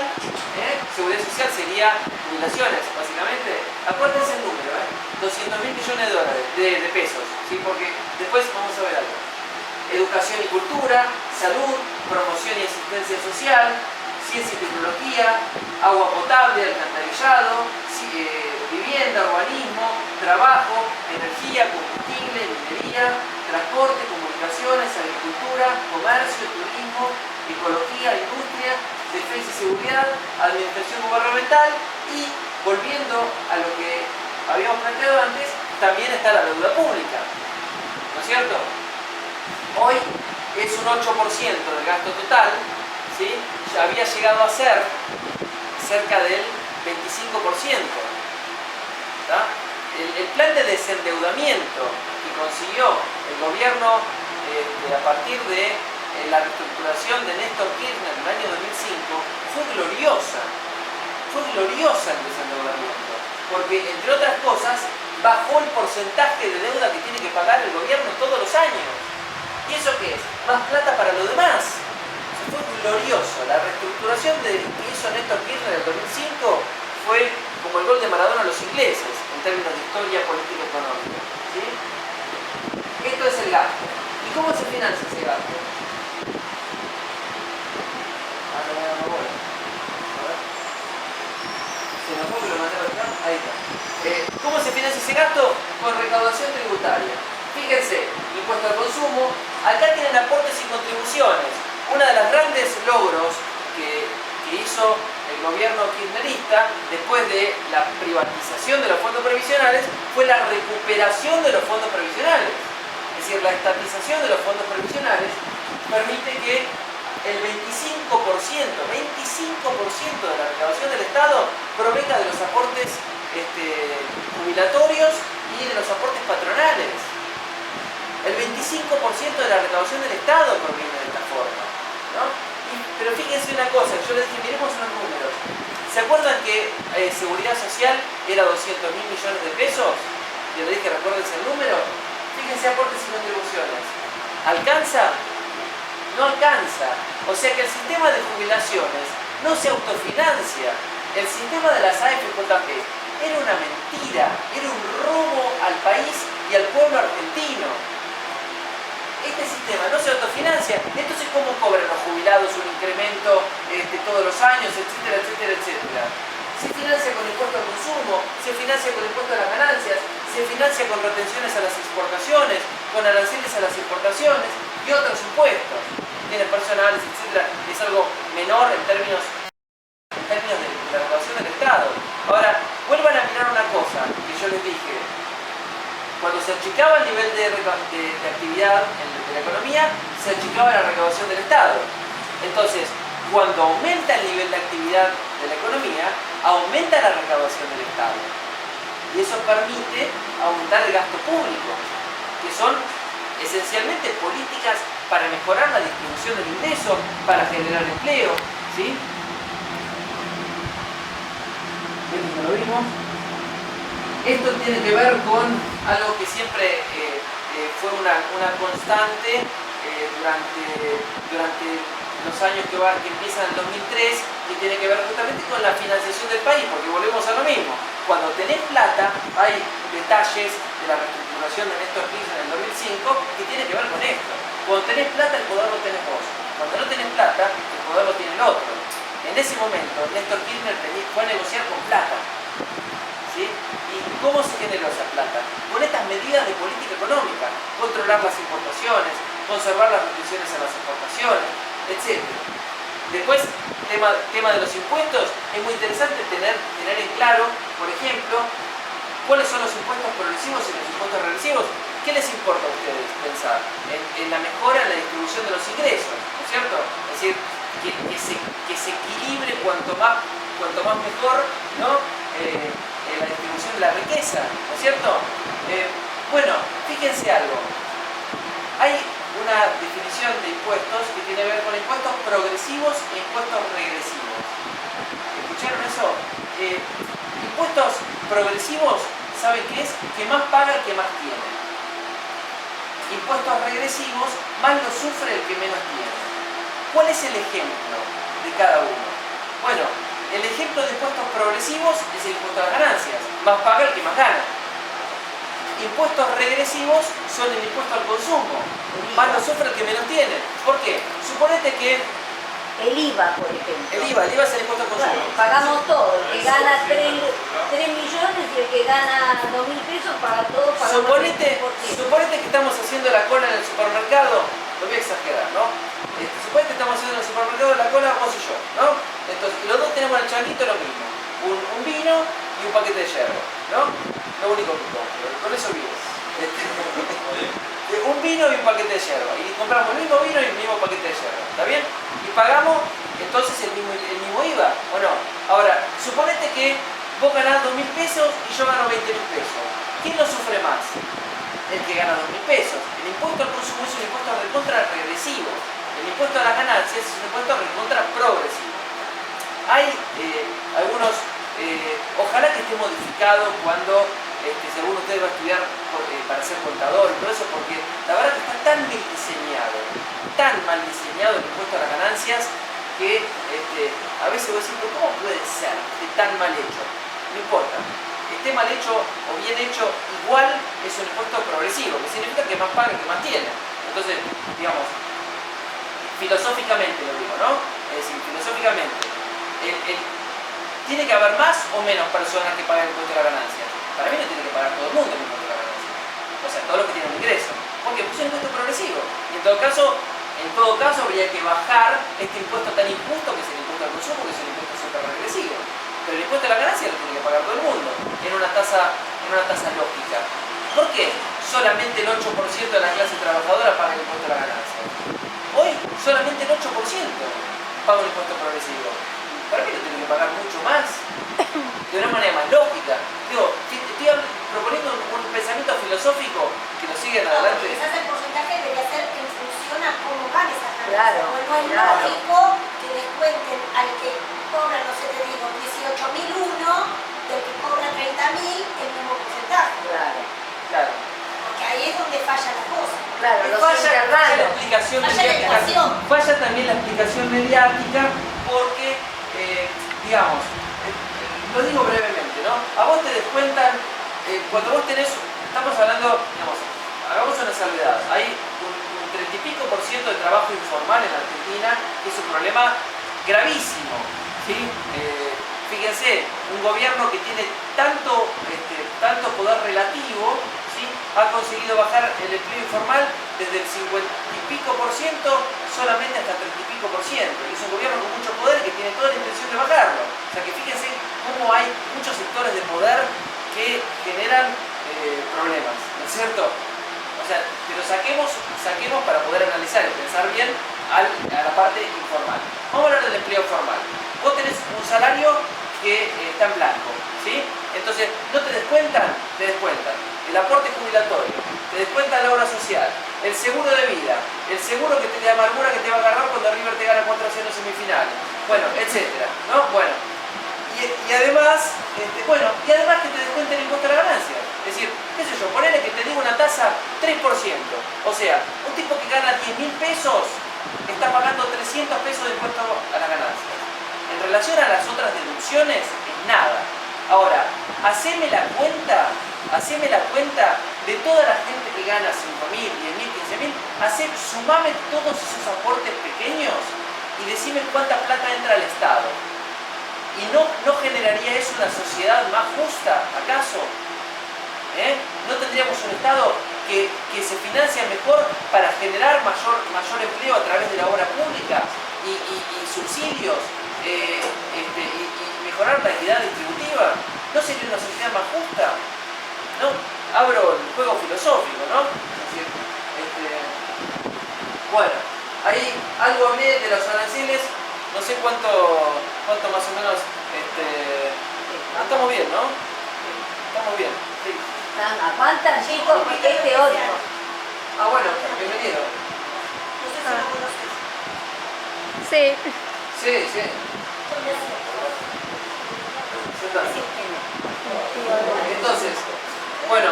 Speaker 1: Seguridad social sería jubilaciones, básicamente. Acuérdense el número, 200.000 millones de dólares, de pesos, ¿sí? Porque después vamos a ver algo. Educación y cultura, salud, promoción y asistencia social, ciencia y tecnología, agua potable, alcantarillado, vivienda, urbanismo, trabajo, energía, combustible, minería, transporte, comunicación, bonificaciones, agricultura, comercio, turismo, ecología, industria, defensa y seguridad, administración gubernamental y, volviendo a lo que habíamos planteado antes, también está la deuda pública, ¿no es cierto? Hoy es un 8% del gasto total, ¿sí? Ya había llegado a ser cerca del 25%. ¿Tá? El plan de desendeudamiento que consiguió el gobierno a partir de la reestructuración de Néstor Kirchner en el año 2005 fue gloriosa el desendeudamiento, porque entre otras cosas bajó el porcentaje de deuda que tiene que pagar el gobierno todos los años. ¿Y eso qué es? Más plata para lo demás. Fue glorioso. La reestructuración que hizo Néstor Kirchner en el 2005 fue como el gol de Maradona a los ingleses en términos de historia política y económica, ¿sí? Esto es el gasto. ¿Y cómo se financia ese gasto? Se nos fue que lo mandé para acá. Ahí está. ¿Cómo se financia ese gasto? Con recaudación tributaria. Fíjense, impuesto al consumo. Acá tienen aportes y contribuciones. Uno de los grandes logros que hizo el gobierno kirchnerista después de la privatización de los fondos previsionales fue la recuperación de los fondos previsionales. Es decir, la estatización de los fondos previsionales permite que el 25% de la recaudación del Estado provenga de los aportes jubilatorios y de los aportes patronales. El 25% de la recaudación del Estado proviene de esta forma, ¿no? Pero fíjense una cosa, yo les dije, miremos unos números. ¿Se acuerdan que Seguridad Social era 200.000 millones de pesos? Yo les dije, recuérdense el número. Fíjense aportes y contribuciones. ¿Alcanza? No alcanza. O sea que el sistema de jubilaciones no se autofinancia. El sistema de las AFJP era una mentira, era un robo al país y al pueblo argentino. Este sistema no se autofinancia, entonces ¿cómo cobran los jubilados un incremento todos los años, etcétera, etcétera, etcétera? Se financia con impuesto al consumo, se financia con impuesto a las ganancias, se financia con retenciones a las exportaciones, con aranceles a las importaciones y otros impuestos, bienes personales, etcétera. Es algo menor en términos de la recaudación del Estado. Ahora, vuelvan a mirar una cosa que yo les dije. Cuando se achicaba el nivel de actividad de la economía, se achicaba la recaudación del Estado. Entonces, cuando aumenta el nivel de actividad de la economía, aumenta la recaudación del Estado. Y eso permite aumentar el gasto público, que son esencialmente políticas para mejorar la distribución del ingreso, para generar empleo, ¿sí? ¿Lo vimos? Esto tiene que ver con algo que siempre fue una constante durante los años que empiezan en el 2003 y tiene que ver justamente con la financiación del país, porque volvemos a lo mismo. Cuando tenés plata, hay detalles de la reestructuración de Néstor Kirchner en el 2005 que tiene que ver con esto. Cuando tenés plata, el poder lo tenés vos. Cuando no tenés plata, el poder lo tiene el otro. En ese momento, Néstor Kirchner fue a negociar con plata. ¿Sí? ¿Y cómo se generó esa plata? Con estas medidas de política económica, controlar las importaciones, conservar las restricciones a las exportaciones, etc. Después, tema de los impuestos, es muy interesante tener en claro, por ejemplo, cuáles son los impuestos progresivos y los impuestos regresivos. ¿Qué les importa a ustedes pensar? En la mejora en la distribución de los ingresos, ¿no es cierto? Es decir, que se equilibre cuanto más mejor, ¿no? La distribución de la riqueza, ¿no es cierto? Bueno, fíjense algo. Hay una definición de impuestos que tiene que ver con impuestos progresivos e impuestos regresivos. ¿Escucharon eso? Impuestos progresivos, ¿saben qué es? Que más paga el que más tiene. Impuestos regresivos, más lo sufre el que menos tiene. ¿Cuál es el ejemplo de cada uno? Bueno, el ejemplo de impuestos progresivos es el impuesto a las ganancias, más paga el que más gana. Impuestos regresivos son el impuesto al consumo, más lo sufre el que menos tiene. ¿Por qué? Suponete que
Speaker 3: El IVA, por ejemplo.
Speaker 1: El IVA es el impuesto al consumo.
Speaker 3: Bueno, pagamos todo. El que gana 3 millones y el que gana 2.000 pesos paga todo.
Speaker 1: Suponete que estamos haciendo la cola en el supermercado, lo voy a exagerar, ¿no? Suponete que estamos haciendo en el supermercado la cola vos y yo, ¿no? Entonces, los dos tenemos en el changuito lo mismo, un vino y un paquete de yerba, ¿no? Lo único que compro, con eso vivo. Un vino y un paquete de yerba, y compramos el mismo vino y el mismo paquete de yerba, ¿está bien? Y pagamos entonces el mismo IVA, ¿o no? Ahora, suponete que vos ganás 2.000 pesos y yo gano 20.000 pesos. ¿Quién lo sufre más? El que gana 2.000 pesos. El impuesto al consumo es un impuesto recontra regresivo. El impuesto a las ganancias es un impuesto recontra progresivo. Hay algunos, ojalá que esté modificado cuando, si alguno de ustedes va a estudiar para ser contador y todo eso, porque la verdad que está tan mal diseñado el impuesto a las ganancias, que a veces voy a decir, pero ¿cómo puede ser que esté tan mal hecho? No importa. Esté mal hecho o bien hecho, igual es un impuesto progresivo, que significa que más paga, que más tiene. Entonces, digamos, filosóficamente lo digo, ¿no? Es decir, filosóficamente, ¿tiene que haber más o menos personas que paguen el impuesto a la ganancia? Para mí no tiene que pagar todo el mundo el impuesto a la ganancia. O sea, todos los que tienen un ingreso. Porque es un impuesto progresivo. Y en todo caso habría que bajar este impuesto tan injusto que es el impuesto al consumo, que es un impuesto súper regresivo. Pero el impuesto a la ganancia lo tiene que pagar todo el mundo, en una tasa lógica. ¿Por qué solamente el 8% de la clase trabajadora paga el impuesto a la ganancia? Hoy solamente el 8% paga un impuesto progresivo. Para mí lo tiene que pagar mucho más, de una manera más lógica. Digo, estoy proponiendo un pensamiento filosófico que nos sigue adelante.
Speaker 2: Quizás el porcentaje debería ser en función a cómo van esas ganancias.
Speaker 3: Claro,
Speaker 2: No es lógico que descuenten al que cobra, no sé, te digo, 18.001 del que cobra 30.000 el mismo porcentaje.
Speaker 1: Claro.
Speaker 2: Porque ahí es donde falla la cosa.
Speaker 3: Claro, los
Speaker 1: Falla la
Speaker 3: intervalos.
Speaker 1: explicación
Speaker 2: Falla la
Speaker 1: mediática.
Speaker 2: ecuación.
Speaker 1: Falla también la explicación mediática porque, digamos, lo digo brevemente, ¿no? A vos te descuentan, cuando vos tenés, estamos hablando, digamos, hagamos una salvedad, hay un 30 y pico % de trabajo informal en Argentina, que es un problema gravísimo, ¿sí? Fíjense, un gobierno que tiene tanto poder relativo, ¿sí? Ha conseguido bajar el empleo informal desde el 50 y pico % solamente hasta 30 y pico %. Y es un gobierno con mucho poder que tiene toda la intención de bajarlo. O sea que fíjense cómo hay muchos sectores de poder que generan problemas, ¿no es cierto? O sea, pero saquemos para poder analizar y pensar bien a la parte informal. Vamos a hablar del empleo formal. Vos tenés un salario que está en blanco, ¿sí? Entonces, ¿no te descuentan? Te descuentan el aporte jubilatorio, te descuentan la obra social, el seguro de vida, el seguro que te da amargura que te va a agarrar cuando River te gana 4-0 en semifinales, bueno, etcétera, ¿no? Bueno, y además, que te descuenten el impuesto a la ganancia. Es decir, qué sé yo, ponele que te diga una tasa 3%. O sea, un tipo que gana 10.000 pesos está pagando 300 pesos de impuesto a la ganancia. En relación a las otras deducciones, es nada. Ahora, haceme la cuenta de toda la gente que gana 5.000, 10.000, 15.000, sumame todos esos aportes pequeños y decime cuánta plata entra al Estado. ¿Y no generaría eso una sociedad más justa, acaso? ¿No tendríamos un Estado que se financia mejor para generar mayor empleo a través de la obra pública y subsidios y mejorar la equidad distributiva? ¿No sería una sociedad más justa? ¿No? Abro el juego filosófico, ¿no? Es decir, bueno, ahí algo hablé de los aranceles, no sé cuánto más o menos, estamos bien, ¿no? Estamos bien, sí.
Speaker 3: Aguantan, chicos, porque es teórico.
Speaker 1: Ah, bueno, bienvenido.
Speaker 2: No sé si lo conoces.
Speaker 4: Sí.
Speaker 1: Sí. Sentate. Entonces, bueno,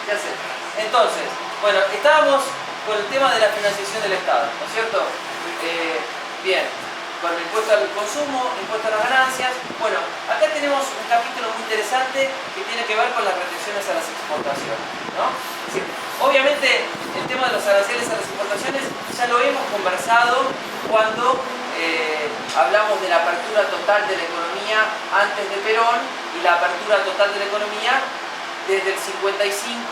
Speaker 1: ¿qué hacer? Entonces, bueno, estábamos con el tema de la financiación del Estado, ¿no es cierto? Bien, con el impuesto al consumo, impuesto a las ganancias. Bueno, acá tenemos un capítulo muy interesante que tiene que ver con las retenciones a las exportaciones. ¿no? Es decir, obviamente el tema de los aranceles a las importaciones ya lo hemos conversado cuando hablamos de la apertura total de la economía antes de Perón y la apertura total de la economía desde el 55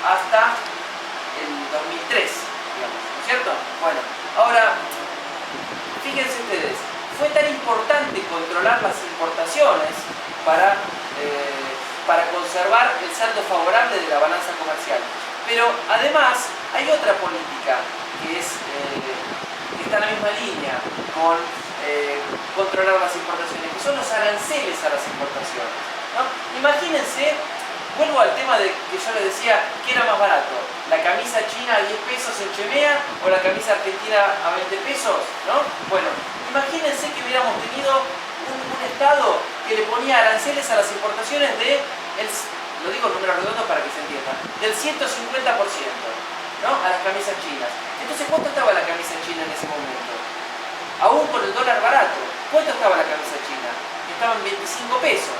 Speaker 1: hasta el 2003, digamos, ¿no es cierto? Bueno, ahora, fíjense ustedes, fue tan importante controlar las importaciones para conservar el saldo favorable de la balanza comercial. Pero además hay otra política que está en la misma línea con controlar las importaciones, que son los aranceles a las importaciones, ¿no? Imagínense, vuelvo al tema de que yo les decía que era más barato, la camisa china a 10 pesos en Chemea o la camisa argentina a 20 pesos, ¿no? Bueno, imagínense que hubiéramos tenido un Estado que le ponía aranceles a las importaciones lo digo en números redondos para que se entienda, del 150%, ¿no? A las camisas chinas. Entonces, ¿cuánto estaba la camisa china en ese momento? Aún con el dólar barato, ¿cuánto estaba la camisa china? Estaban 25 pesos,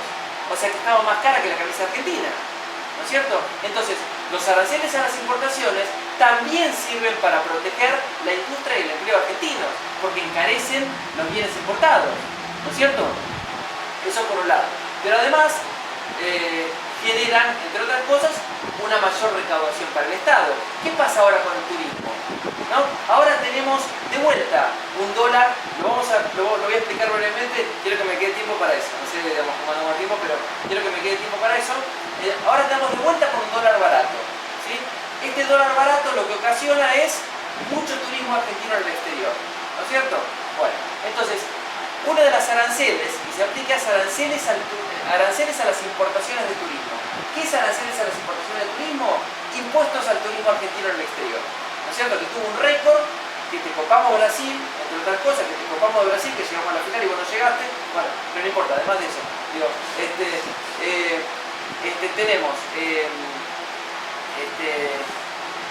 Speaker 1: o sea que estaba más cara que la camisa argentina, ¿no es cierto? Entonces, los aranceles a las importaciones también sirven para proteger la industria y el empleo argentino, porque encarecen los bienes importados, ¿no es cierto? Eso por un lado. Pero además, generan, entre otras cosas, una mayor recaudación para el Estado. ¿Qué pasa ahora con el turismo? ¿No? Ahora tenemos de vuelta un dólar, lo voy a explicar brevemente, quiero que me quede tiempo para eso, no sé, digamos, cómo andamos el tiempo, pero quiero que me quede tiempo para eso. Ahora estamos de vuelta con un dólar barato, ¿sí? Este dólar barato lo que ocasiona es mucho turismo argentino en el exterior, ¿no es cierto? Bueno, entonces, uno de las aranceles, y se aplica es aranceles a las importaciones de turismo. ¿Qué es aranceles a las importaciones de turismo? Impuestos al turismo argentino en el exterior. ¿No es cierto? Que tuvo un récord, que te copamos Brasil, entre otras cosas, que te copamos de Brasil, que llegamos a la final y vos no llegaste. Bueno, pero no importa, además de eso. Digo, tenemos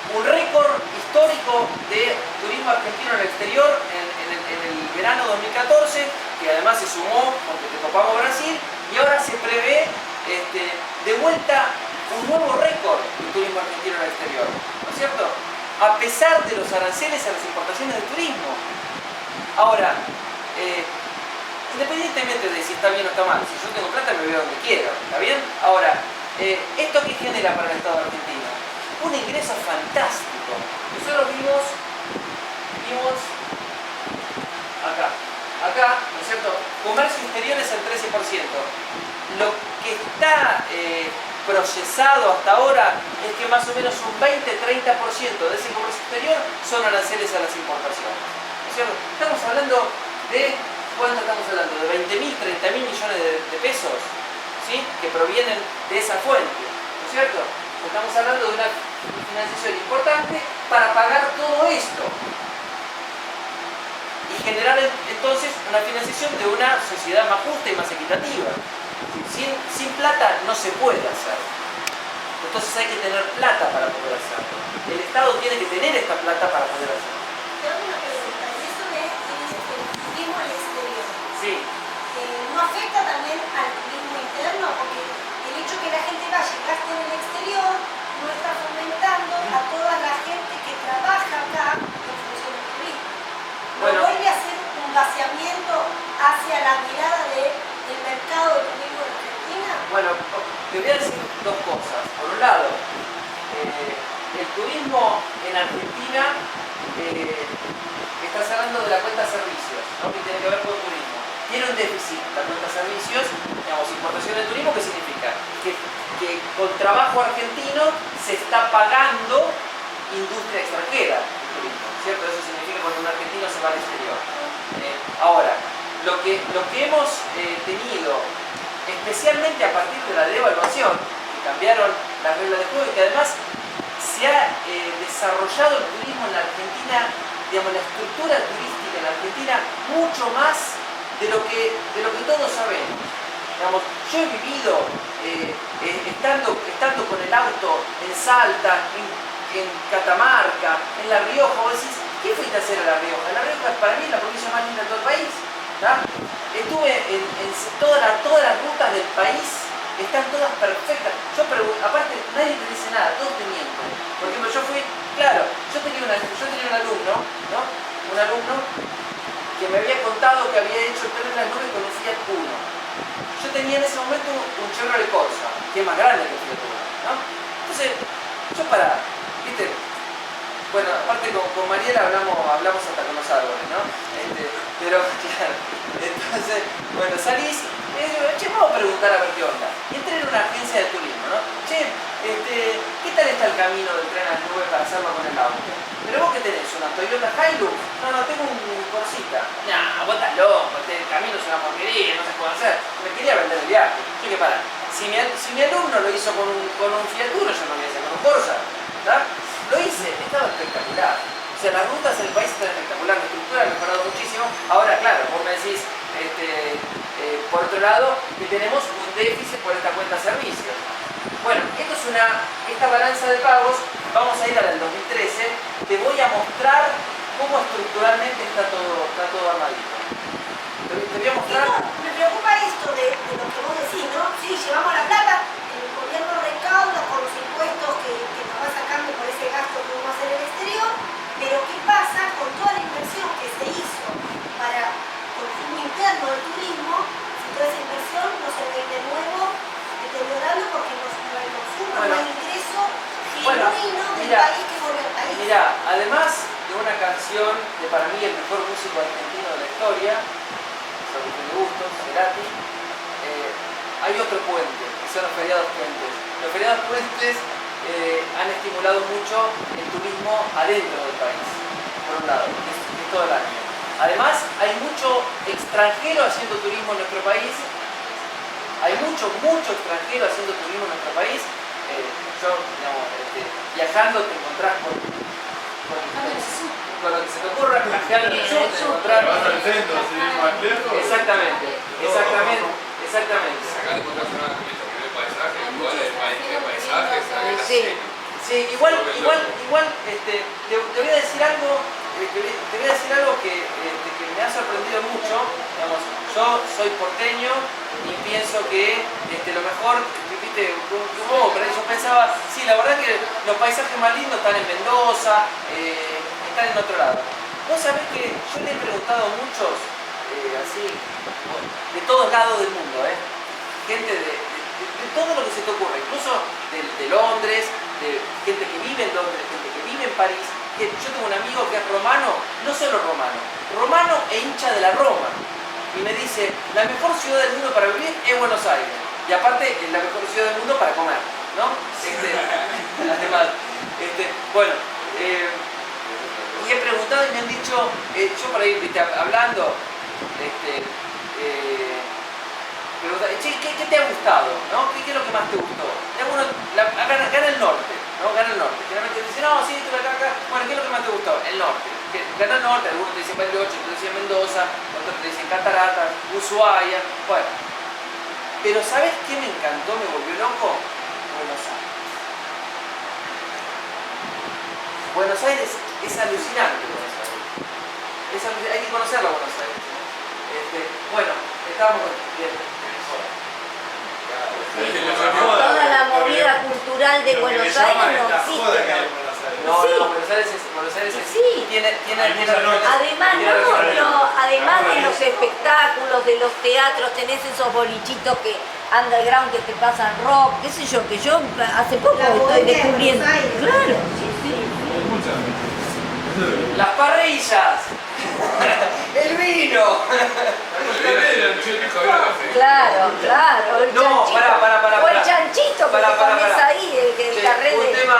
Speaker 1: un récord histórico de turismo argentino en el exterior en el verano 2014, que además se sumó porque te copamos Brasil, y ahora se prevé de vuelta un nuevo récord de turismo argentino en el exterior, ¿no es cierto? A pesar de los aranceles a las importaciones de turismo. Ahora, independientemente de si está bien o está mal, si yo tengo plata me voy a donde quiero, ¿está bien? Ahora, ¿esto qué genera para el Estado argentino? Un ingreso fantástico. Nosotros vimos acá, ¿no es cierto? Comercio exterior es el 13%. Lo que está procesado hasta ahora es que más o menos un 20-30% de ese comercio exterior son aranceles a las importaciones, ¿no es cierto? Estamos hablando de, ¿cuánto estamos hablando? De 20.000, 30.000 millones de pesos, ¿sí? Que provienen de esa fuente, ¿no es cierto? Estamos hablando de una financiación importante para pagar todo esto y generar entonces una financiación de una sociedad más justa y más equitativa. Sin plata no se puede hacer. Entonces hay que tener plata para poder hacerlo. El Estado tiene que tener esta plata para poder hacerlo.
Speaker 2: Te hago una pregunta. ¿Eso de turismo al exterior?
Speaker 1: Sí.
Speaker 2: ¿No afecta también al turismo interno? Porque el hecho que la gente vaya y gaste en el exterior no está fomentando a toda la gente que trabaja acá en función del turismo. ¿No
Speaker 1: Bueno,
Speaker 2: vuelve a ser un vaciamiento hacia la mirada del mercado del turismo en Argentina?
Speaker 1: bueno, te voy a decir dos cosas. Por un lado, el turismo en Argentina, estás hablando de la cuenta servicios, ¿no? Que tiene que ver con turismo. Tiene un déficit la cuenta servicios, digamos, importación de turismo, ¿qué significa? Que con trabajo argentino se está pagando industria extranjera de turismo, ¿cierto? Eso significa cuando un argentino se va al exterior. Ahora, lo que hemos tenido, especialmente a partir de la devaluación, que cambiaron las reglas de juego y que además se ha desarrollado el turismo en la Argentina, digamos, la estructura turística en la Argentina mucho más de lo que todos sabemos. Digamos, yo he vivido estando con el auto en Salta, en Catamarca, en La Rioja. Vos decís, ¿qué fuiste a hacer a La Rioja? La Rioja para mí es la provincia más linda de todo el país, ¿tá? Estuve en todas las rutas del país están todas perfectas. Yo pregunto, aparte nadie te dice nada, todos te mienten. Por ejemplo, yo fui, claro, yo tenía un alumno, ¿no? Un alumno que me había contado que había hecho el tren de las nubes con un Fiat Uno. Yo tenía en ese momento un Chevrolet Corsa, que es más grande que el Fiat Uno, ¿no? Entonces, yo viste, bueno, aparte con Mariela hablamos hasta con los árboles, ¿no? Pero, claro, entonces, bueno, salís, che, vamos a preguntar a ver qué onda. Y entré en una agencia de turismo, ¿no? Che, ¿qué tal está el camino del tren a las nubes para hacerlo con el auto? Pero vos qué tenés, ¿una Toyota Hilux? No, tengo un Corsita. Nah, vos estás loco, el camino es una porquería, no se puede hacer. Me quería vender el viaje. Yo que para, si mi alumno lo hizo con un Fiat Uno, yo lo voy a hacer con un Corsa, ¿verdad? Lo hice, estaba espectacular. O sea, las rutas del país están espectacular, la estructura ha mejorado muchísimo. Ahora, claro, vos me decís, por otro lado, que tenemos un déficit por esta cuenta servicios. Bueno, esta balanza de pagos, vamos a ir a la del 2013, te voy a mostrar cómo estructuralmente está todo armadito. Te voy a mostrar.
Speaker 2: Me preocupa esto de lo que vos decís, ¿no? Sí, llevamos la plata, el gobierno recauda con los impuestos que nos va sacando por ese gasto que vamos a hacer en el exterior, pero ¿qué pasa con toda la inversión que se hizo para consumo interno del turismo? Si toda esa inversión no se ve de nuevo deteriorando porque no hay consumo, no hay ingreso genuino del país que vuelve al país.
Speaker 1: Mira, además de una canción de para mí el mejor músico argentino de la historia, sobre mi gusto, Cerati, hay otro puente, que son los feriados puentes. Los feriados puentes han estimulado mucho el turismo adentro del país, por un lado, que es todo el año. Además, hay mucho extranjero haciendo turismo en nuestro país. Hay mucho extranjero haciendo turismo en nuestro país. Yo, digamos, viajando te encontrás con lo que se te ocurra, viajando en el sur te encontrás.
Speaker 5: Vas al centro, si es más lejos.
Speaker 1: Exactamente.
Speaker 5: Acá te encontrás una que ve paisajes, igual hay paisajes,
Speaker 3: Sí.
Speaker 1: Sí, igual te voy a decir algo. Te voy a decir algo que me ha sorprendido mucho. Digamos, yo soy porteño y pienso que lo mejor, viste, pero yo pensaba, sí, la verdad que los paisajes más lindos están en Mendoza, están en otro lado. Vos sabés que yo le he preguntado a muchos, así, de todos lados del mundo, gente de todo lo que se te ocurra, incluso de Londres, de gente que vive en Londres, gente que vive en París. Yo tengo un amigo que es romano, no solo romano e hincha de la Roma. Y me dice, la mejor ciudad del mundo para vivir es Buenos Aires. Y aparte, es la mejor ciudad del mundo para comer, ¿no? Además, bueno, y he preguntado y me han dicho, yo por ahí, hablando, che, ¿qué te ha gustado? ¿No? ¿Qué es lo que más te gustó? Gana el norte, ¿no? Gana el norte. Generalmente dicen, no, sí, estuve acá. Bueno, ¿qué es lo que más te gustó? El norte. Gana el norte, algunos te dicen Bariloche, otros te dicen Mendoza, otros te dicen Cataratas, Ushuaia. Bueno. Pero ¿sabes qué me encantó? Me volvió loco. Buenos Aires. Buenos Aires es alucinante. Hay que conocerlo, Buenos Aires. Bueno, estábamos bien.
Speaker 3: Toda la movida cultural de Buenos Aires no existe.
Speaker 1: No,
Speaker 3: Sí.
Speaker 1: Buenos Aires
Speaker 3: Sí.
Speaker 1: tiene
Speaker 3: Además de los espectáculos, de los teatros, tenés esos bolichitos que underground que te pasan rock, qué sé yo, que yo hace poco
Speaker 2: La
Speaker 3: estoy
Speaker 2: bohemia de
Speaker 3: descubriendo.
Speaker 2: Buenos Aires.
Speaker 3: Claro, sí.
Speaker 1: las parrillas, el vino.
Speaker 3: Claro, el
Speaker 1: No,
Speaker 3: chanchito.
Speaker 1: para.
Speaker 3: O el chanchito que te comes ahí, el carré
Speaker 1: Un
Speaker 3: de...
Speaker 1: tema,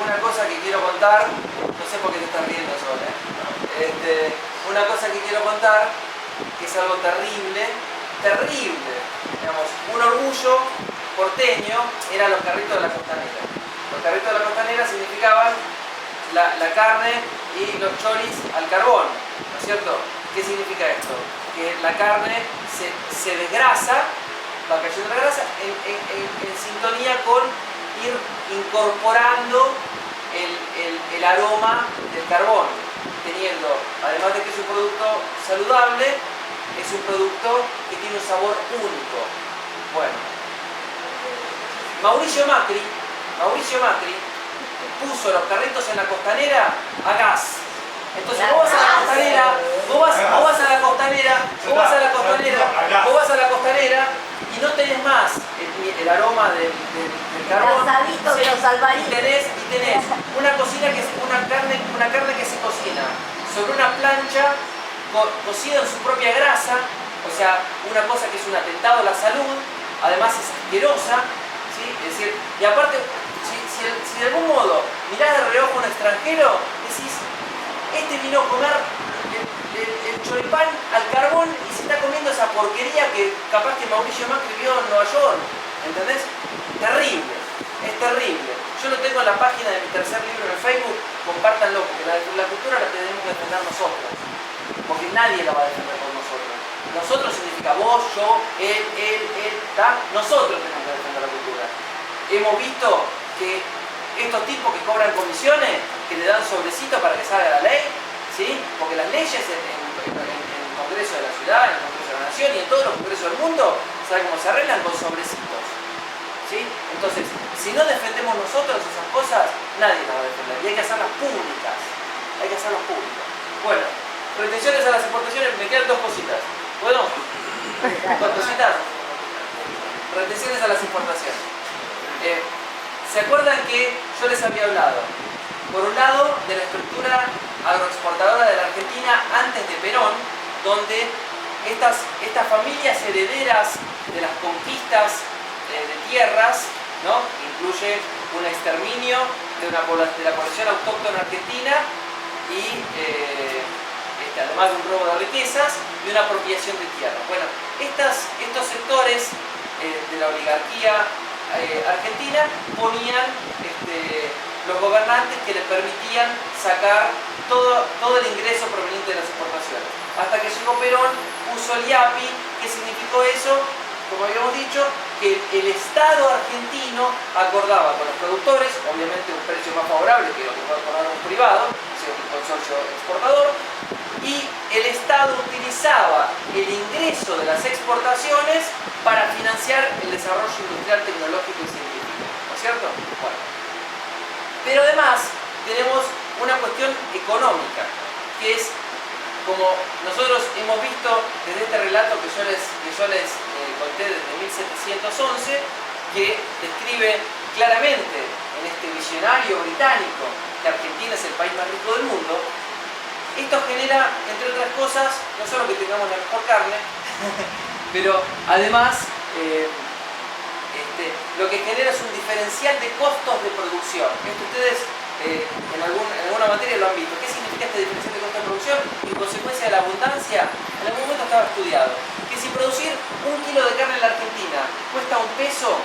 Speaker 1: una cosa que quiero contar, no sé por qué te estás riendo solo, una cosa que quiero contar, que es algo terrible, digamos, un orgullo porteño, eran los carritos de la costanera. Los carritos de la costanera significaban la carne y los choris al carbón, ¿no es cierto? ¿Qué significa esto? Que la carne se desgrasa, va cayendo la grasa, en sintonía con ir incorporando el aroma del carbón, teniendo, además de que es un producto saludable, es un producto que tiene un sabor único. Bueno, Mauricio Macri puso los carritos en la costanera a gas. Entonces vos vas a la costanera, vos vas a la costanera y no tenés más el aroma del carbón.
Speaker 3: El asadito de los albariños.
Speaker 1: Y tenés una carne que se cocina sobre una plancha cocida en su propia grasa, o sea, una cosa que es un atentado a la salud, además es asquerosa, ¿sí? Es decir, y aparte, si de algún modo mirás de reojo a un extranjero, decís, este vino a comer el choripán al carbón y se está comiendo esa porquería que capaz que Mauricio Macri vio en Nueva York, ¿entendés? Terrible, es terrible. Yo lo tengo en la página de mi tercer libro en el Facebook, compártanlo, porque la cultura la tenemos que defender nosotros, porque nadie la va a defender por nosotros. Nosotros significa vos, yo, él, ¿tá? Nosotros tenemos que defender la cultura. Hemos visto que estos tipos que cobran comisiones, que le dan sobrecito para que salga la ley, ¿sí? Porque las leyes en el Congreso de la Ciudad, en el Congreso de la Nación y en todos los congresos del mundo, ¿saben cómo se arreglan? Con sobrecitos, ¿sí? Entonces, si no defendemos nosotros esas cosas, nadie las va a defender. Y hay que hacerlas públicas. Hay que hacerlas públicas. Bueno, retenciones a las exportaciones, me quedan dos cositas. ¿Puedo? ¿Dos cositas? Retenciones a las importaciones. ¿Se acuerdan que yo les había hablado? Por un lado, de la estructura agroexportadora de la Argentina antes de Perón, donde estas familias herederas de las conquistas de tierras, ¿no? Incluye un exterminio de la población autóctona argentina y además de un robo de riquezas y una apropiación de tierra. Bueno, estos sectores de la oligarquía argentina ponían los gobernantes que les permitían sacar todo el ingreso proveniente de las exportaciones. Hasta que llegó Perón, puso el IAPI. ¿Qué significó eso? Como habíamos dicho, que el Estado argentino acordaba con los productores, obviamente un precio más favorable que lo que puede acordar un privado, un consorcio exportador, y el Estado utilizaba el ingreso de las exportaciones para financiar el desarrollo industrial, tecnológico y científico, ¿no es cierto? Bueno. Pero además tenemos una cuestión económica, que es, como nosotros hemos visto desde este relato que yo les conté desde 1711, que describe claramente en este visionario británico que Argentina es el país más rico del mundo. Esto genera, entre otras cosas, no solo que tengamos la mejor carne, pero además lo que genera es un diferencial de costos de producción. Esto ustedes en alguna materia lo han visto. ¿Qué significa este diferencial de costos de producción? En consecuencia de la abundancia, en algún momento estaba estudiado que si producir 1 kilo de carne en la Argentina cuesta 1 peso,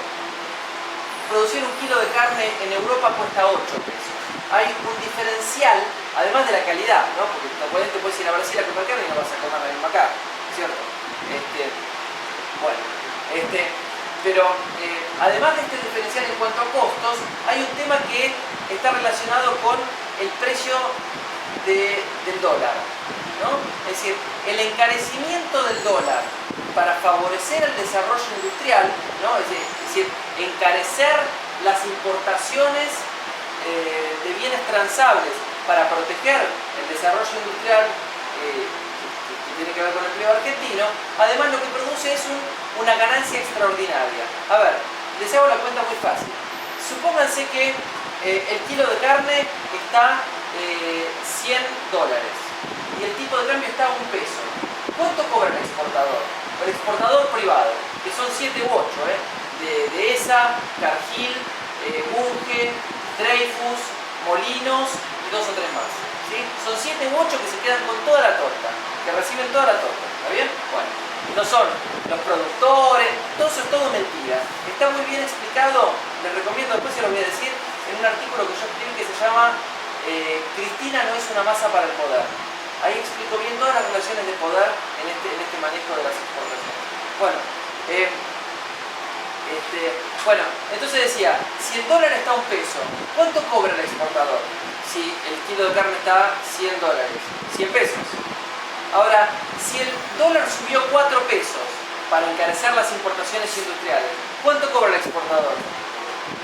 Speaker 1: producir 1 kilo de carne en Europa cuesta 8 pesos. Hay un diferencial, además de la calidad, ¿no? Porque te puedes ir a Brasil a comprar carne y no vas a comer la misma carne, ¿cierto? Pero además de este diferencial en cuanto a costos, hay un tema que está relacionado con el precio del dólar, ¿no? Es decir, el encarecimiento del dólar para favorecer el desarrollo industrial, ¿no? Es decir, encarecer las importaciones de bienes transables para proteger el desarrollo industrial que tiene que ver con el empleo argentino, además lo que produce es una ganancia extraordinaria. A ver, les hago la cuenta muy fácil. Supónganse que el kilo de carne está $100 y el tipo de cambio está a 1 peso. ¿Cuánto cobra el exportador? El exportador privado, que son 7 u 8, de ESA, Cargill, Bunge, Dreyfus, Molinos y 2 o 3 más. ¿Sí? Son 7 u 8 que se quedan con toda la torta, que reciben toda la torta. ¿Está bien? Bueno, no son los productores, todo eso es todo mentira. Está muy bien explicado, les recomiendo, después se lo voy a decir, en un artículo que yo escribí que se llama Cristina no es una masa para el poder. Ahí explico bien todas las relaciones de poder en este manejo de las exportaciones. Bueno, entonces decía, si el dólar está a 1 peso, ¿cuánto cobra el exportador? Si el kilo de carne está $100, 100 pesos. Ahora, Si el dólar subió 4 pesos para encarecer las importaciones industriales, ¿cuánto cobra el exportador?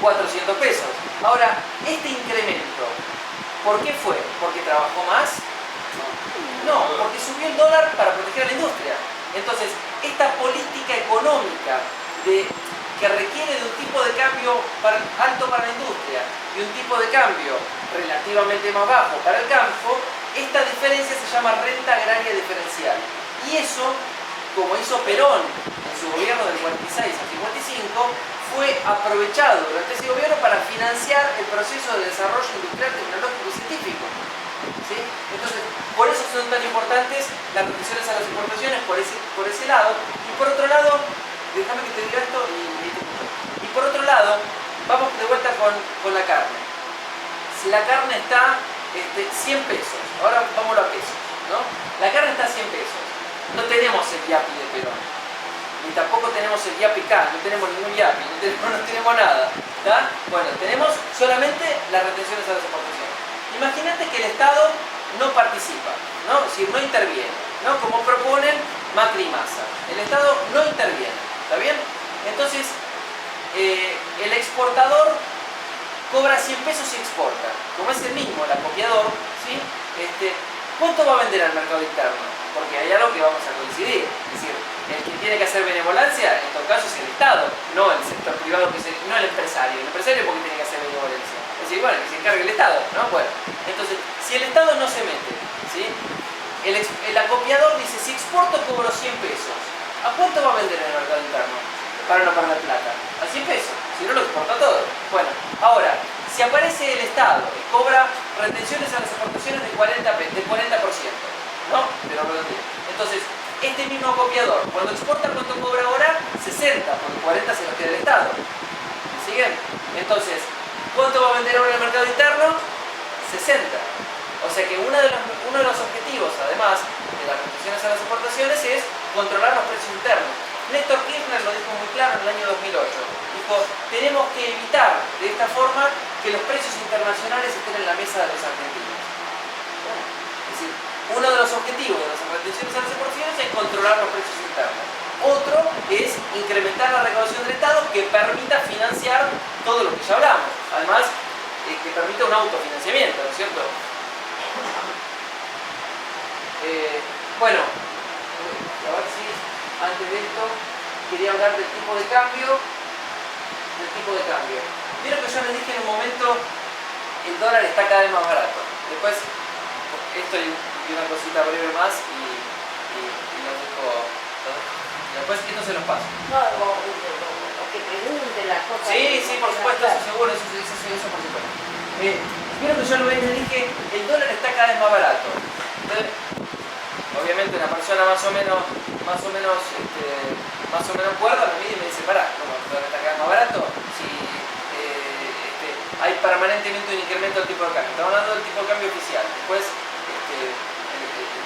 Speaker 1: 400 pesos. Ahora, este incremento, ¿por qué fue? ¿Porque trabajó más? No, porque subió el dólar para proteger a la industria. Entonces, esta política económica que requiere de un tipo de cambio alto para la industria y un tipo de cambio relativamente más bajo para el campo, esta diferencia se llama renta agraria diferencial. Y eso, como hizo Perón en su gobierno del 46 al 55, fue aprovechado durante ese gobierno para financiar el proceso de desarrollo industrial, tecnológico y científico. ¿Sí? Entonces, por eso son tan importantes las restricciones a las importaciones por ese lado. Y por otro lado, déjame que te diga esto y por otro lado, vamos de vuelta con la carne. Si la carne está 100 pesos, ahora vámonos a pesos, ¿no? La carne está a 100 pesos. No tenemos el yapi de Perón, ni tampoco tenemos el yapi K, no tenemos ningún yapi, no tenemos nada. ¿Tá? Bueno, tenemos solamente las retenciones a las exportaciones. Imagínate que el Estado no participa, ¿no? Es decir, no interviene, ¿no? Como proponen Macri y Massa. El Estado no interviene, ¿está bien? Entonces, el exportador cobra 100 pesos y exporta. Como es el mismo, el acopiador, ¿sí? ¿Cuánto va a vender al mercado interno? Porque hay algo que vamos a coincidir. Es decir, el que tiene que hacer benevolencia, en todo caso, es el Estado, no el sector privado, no el empresario. El empresario, ¿por qué tiene que hacer benevolencia? Es decir, bueno, que se encargue el Estado, ¿no? Bueno, entonces, si el Estado no se mete, ¿sí? El acopiador dice, si exporto cobro 100 pesos. ¿A cuánto va a vender en el mercado interno? Para no perder plata. A 100 pesos, si no lo exporta todo. Bueno, ahora, si aparece el Estado y cobra retenciones a las exportaciones del 40%, ¿no? Pero entonces, este mismo acopiador, cuando exporta, ¿cuánto cobra ahora? 60, porque 40 se lo queda el Estado. ¿Me siguen? Entonces, ¿cuánto va a vender ahora en el mercado interno? 60. O sea que uno de los objetivos, además de las retenciones a las exportaciones, es controlar los precios internos. Néstor Kirchner lo dijo muy claro en el año 2008. Dijo, tenemos que evitar de esta forma que los precios internacionales estén en la mesa de los argentinos. Bueno, es decir, uno de los objetivos de las retenciones a las exportaciones es controlar los precios internos. Otro es incrementar la recaudación del Estado que permita financiar todo lo que ya hablamos. Además, que permita un autofinanciamiento, ¿no es cierto? Bueno, a ver si antes de esto quería hablar del tipo de cambio. Vieron que yo les dije en un momento, el dólar está cada vez más barato. Después, esto y una cosita breve más y los dejo. Después esto se los paso.
Speaker 3: No, o que pregunte las cosas.
Speaker 1: Sí, por supuesto, eso seguro, eso por supuesto. Vieron que yo les dije, el dólar está cada vez más barato. Entonces, obviamente una persona más o menos cuerda me mide y me dice, pará, ¿cómo el dólar está cada vez más barato? Si hay permanentemente un incremento del tipo de cambio. Estamos hablando del tipo de cambio oficial. Después, el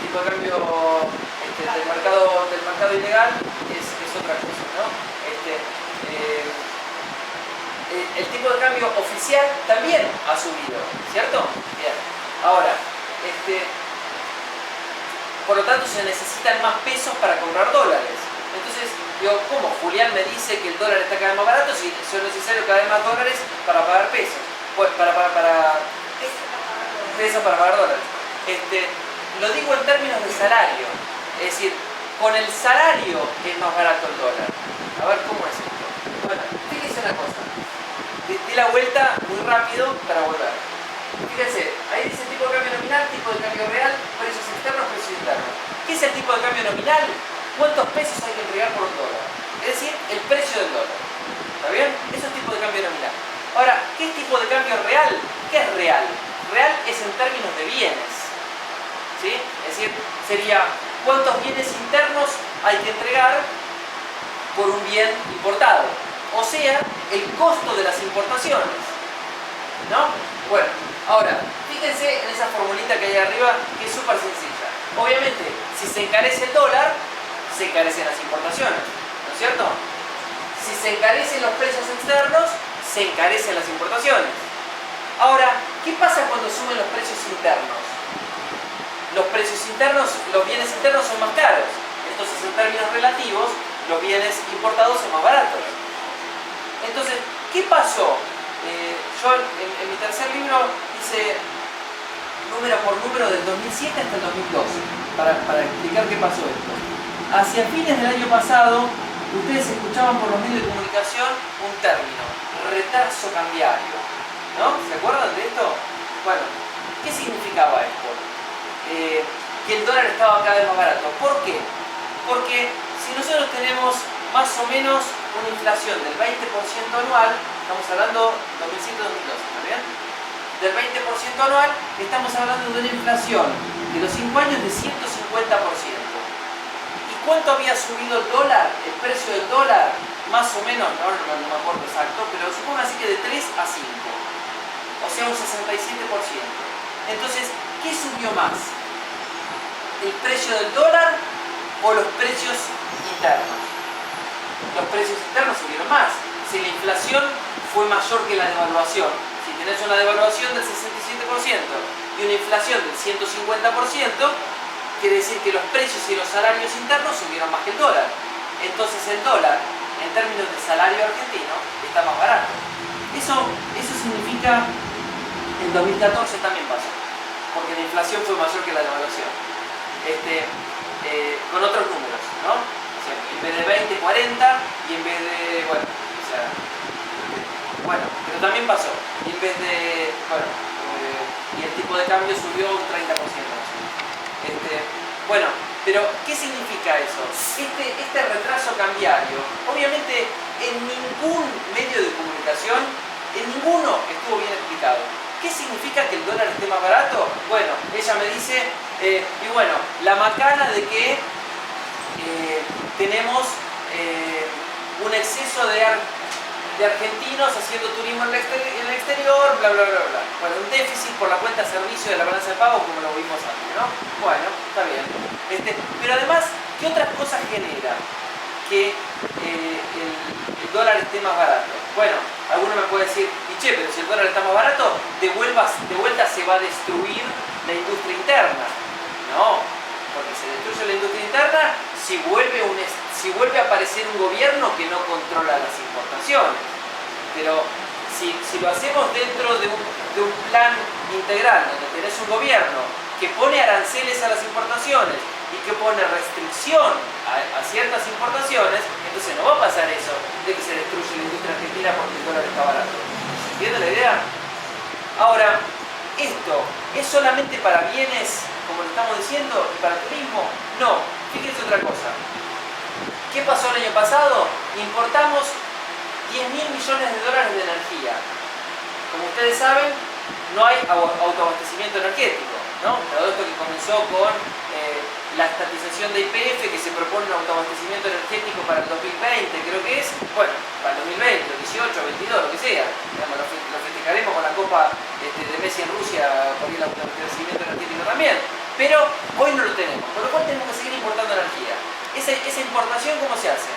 Speaker 1: tipo de cambio del mercado ilegal es otra cosa, ¿no? El tipo de cambio oficial también ha subido, ¿cierto? Bien. Ahora, por lo tanto se necesitan más pesos para comprar dólares. Entonces, digo, ¿cómo? Julián me dice que el dólar está cada vez más barato si son necesarios cada vez más dólares para pagar pesos. Pues pesos para pagar dólares. Lo digo en términos de salario. Es decir, con el salario es más barato el dólar. A ver, ¿cómo es esto? Bueno, fíjense una cosa. Di la vuelta muy rápido para volver. Fíjense, ahí dice tipo de cambio nominal, tipo de cambio real, precios externos, precios internos. ¿Qué es el tipo de cambio nominal? ¿Cuántos pesos hay que entregar por un dólar? Es decir, el precio del dólar. ¿Está bien? Eso es tipo de cambio nominal. Ahora, ¿qué es tipo de cambio real? ¿Qué es real? Real es en términos de bienes. ¿Sí? Es decir, sería cuántos bienes internos hay que entregar por un bien importado. O sea, el costo de las importaciones. ¿No? Bueno, ahora, fíjense en esa formulita que hay arriba, que es súper sencilla. Obviamente, si se encarece el dólar, se encarecen las importaciones, ¿no es cierto? Si se encarecen los precios externos, se encarecen las importaciones. Ahora, ¿qué pasa cuando suben los precios internos? los precios internos, los bienes internos son más caros. Entonces, en términos relativos, los bienes importados son más baratos. Entonces, ¿qué pasó? Yo en mi tercer libro hice número por número del 2007 hasta el 2012 para explicar qué pasó esto. Hacia fines del año pasado, ustedes escuchaban por los medios de comunicación un término, retraso cambiario. ¿No? ¿Se acuerdan de esto? Bueno, ¿qué significaba esto? Que el dólar estaba cada vez más barato. ¿Por qué? Porque si nosotros tenemos más o menos una inflación del 20% anual, estamos hablando 2007-2012, ¿está bien? Del 20% anual, estamos hablando de una inflación de los 5 años de 150%. ¿Y cuánto había subido el dólar? El precio del dólar, más o menos, no me acuerdo exacto, pero supongo así que de 3 a 5. O sea, un 67%. Entonces, ¿qué subió más? ¿El precio del dólar o los precios internos? Los precios internos subieron más. Si la inflación fue mayor que la devaluación, si tenés una devaluación del 67% y una inflación del 150%, quiere decir que los precios y los salarios internos subieron más que el dólar. Entonces el dólar, en términos de salario argentino, está más barato. Eso significa, en 2014 también pasó, porque la inflación fue mayor que la devaluación. Con otros números, ¿no? O sea, en vez de 20, 40 y en vez de, bueno, pero también pasó. Y en vez de, y el tipo de cambio subió un 30%. Bueno, pero ¿qué significa eso? Este retraso cambiario, obviamente en ningún medio de comunicación, en ninguno estuvo bien explicado. ¿Qué significa que el dólar esté más barato? Bueno, ella me dice, y bueno, la macana de que tenemos un exceso de argentinos haciendo turismo en el exterior, bla, bla, bla, bla. Bueno, un déficit por la cuenta de servicio de la balanza de pago, como lo vimos antes, ¿no? Bueno, está bien. Pero además, ¿qué otras cosas genera que el dólar esté más barato? Bueno, alguno me puede decir, y che, pero si el dólar está más barato, de vuelta se va a destruir la industria interna. No, porque se destruye la industria interna si vuelve a aparecer un gobierno que no controla las importaciones. Pero si lo hacemos dentro de un plan integral, donde tenés un gobierno que pone aranceles a las importaciones y que pone restricción a ciertas importaciones, entonces no va a pasar eso de que se destruye la industria argentina porque el dólar está barato. ¿Se entiende la idea? Ahora, ¿esto es solamente para bienes, como lo estamos diciendo, y para turismo? No, fíjense otra cosa. ¿Qué pasó el año pasado? Importamos 10.000 millones de dólares de energía. Como ustedes saben, no hay autoabastecimiento energético, ¿no? Todo esto que comenzó con la estatización de YPF, que se propone un autoabastecimiento energético para el 2020, creo que es, bueno, para el 2020, 18, 22, lo que sea. Digamos, lo festejaremos con la Copa de Messi en Rusia por el autoabastecimiento energético también. Pero hoy no lo tenemos, por lo cual tenemos que seguir importando energía. Esa importación, ¿cómo se hace?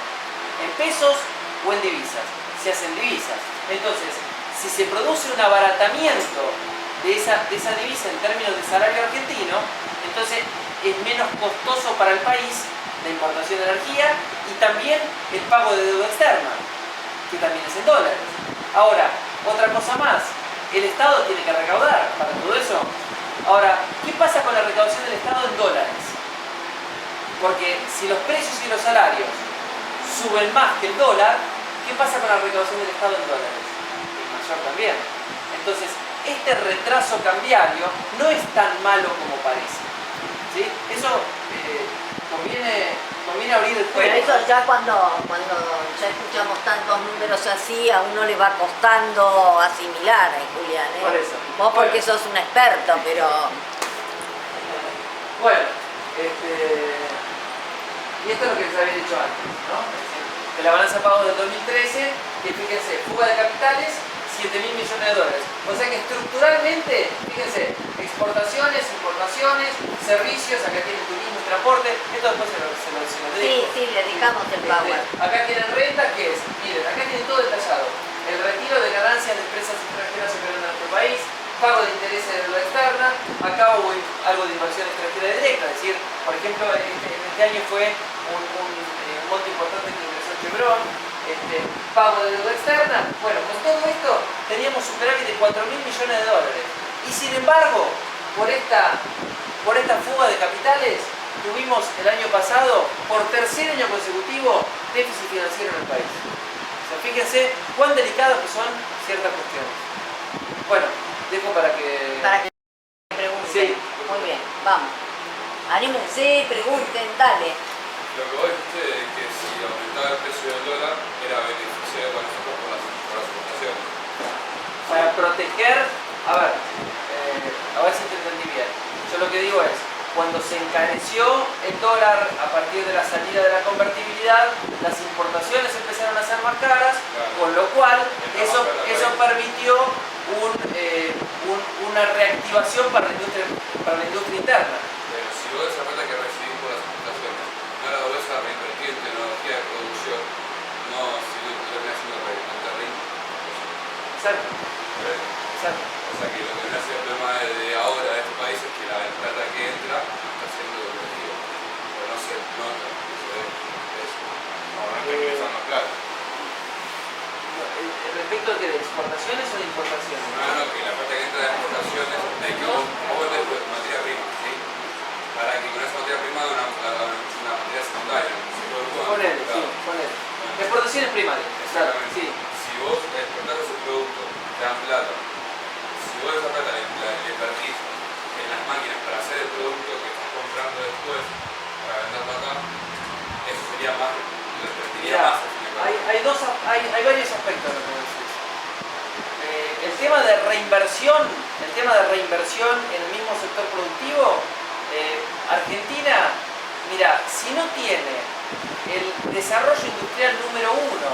Speaker 1: ¿En pesos o en divisas? Se hace en divisas. Entonces, si se produce un abaratamiento de esa divisa en términos de salario argentino, entonces es menos costoso para el país la importación de energía y también el pago de deuda externa, que también es en dólares. Ahora, otra cosa más, el Estado tiene que recaudar para todo eso. Ahora, ¿qué pasa con la recaudación del Estado en dólares? Porque si los precios y los salarios suben más que el dólar, ¿qué pasa con la recaudación del Estado en dólares? Es mayor también. Entonces, este retraso cambiario no es tan malo como parece. ¿Sí? Eso conviene abrir el juego.
Speaker 3: Pero eso ya cuando ya escuchamos tantos números así, a uno le va costando asimilar, Julián, ¿eh?
Speaker 1: Por eso.
Speaker 3: Vos porque sos un experto, pero...
Speaker 1: Bueno, y esto es lo que les había dicho antes, ¿no? Es decir, de la balanza de pagos del 2013, que fíjense, fuga de capitales, 7.000 millones de dólares. O sea que estructuralmente, fíjense, exportaciones, importaciones, servicios, acá tienen turismo, transporte, esto después se lo dejo.
Speaker 3: Sí, le dejamos el power.
Speaker 1: Acá tienen renta, que es, miren, acá tienen todo detallado. El retiro de ganancias de empresas extranjeras operando en nuestro país, pago de intereses de deuda externa, acá hubo algo de inversión extranjera directa, es decir, por ejemplo, en este año fue un monto importante que ingresó Chevron, pago de deuda externa. Bueno, con todo esto teníamos superávit de 4.000 millones de dólares. Y sin embargo, por esta fuga de capitales, tuvimos el año pasado, por tercer año consecutivo, déficit financiero en el país. O sea, fíjense cuán delicados que son ciertas cuestiones. Bueno, dejo para que...
Speaker 3: Pregunten.
Speaker 1: Sí.
Speaker 3: Muy bien, vamos. Anímense, pregunten, dale.
Speaker 5: Lo que vos dijiste es que si aumentaba el precio del dólar era beneficiario para nosotros por las exportaciones.
Speaker 1: Para proteger, a ver si te entendí bien. Yo lo que digo es, cuando se encareció el dólar a partir de la salida de la convertibilidad, las importaciones empezaron a ser más caras,
Speaker 5: Claro.
Speaker 1: con lo cual eso permitió una reactivación para la industria interna.
Speaker 5: Pero si vos esa plata que recibís por las exportaciones no la volvés a reinvertir en tecnología de producción, no si no terminás siendo terrible.
Speaker 1: Exacto,
Speaker 5: ¿Ves?
Speaker 1: exacto.
Speaker 5: O sea que lo que me hace el problema de ahora de este país es que la plata que entra está siendo competitiva. Pero no se nota, no se ve eso. Ahora no está ingresando plata.
Speaker 1: Respecto de exportaciones o de importaciones.
Speaker 5: No, que la plata que entra de exportaciones es que vos vendés materia prima, ¿sí? Para que con esa materia prima haga una materia secundaria, un sector urbano.
Speaker 1: Ponele, sí, ponele. Exportaciones primarias.
Speaker 5: Exactamente.
Speaker 1: Sí.
Speaker 5: Si vos exportás ese producto, te dan plata. Si vos esa plata la invertís en las máquinas para hacer el producto que estás comprando después para venderlo acá, eso sería más, lo invertiría
Speaker 1: Mirá,
Speaker 5: más.
Speaker 1: hay varios aspectos de lo que decís. El tema de reinversión en el mismo sector productivo, Argentina, mira, si no tiene el desarrollo industrial número uno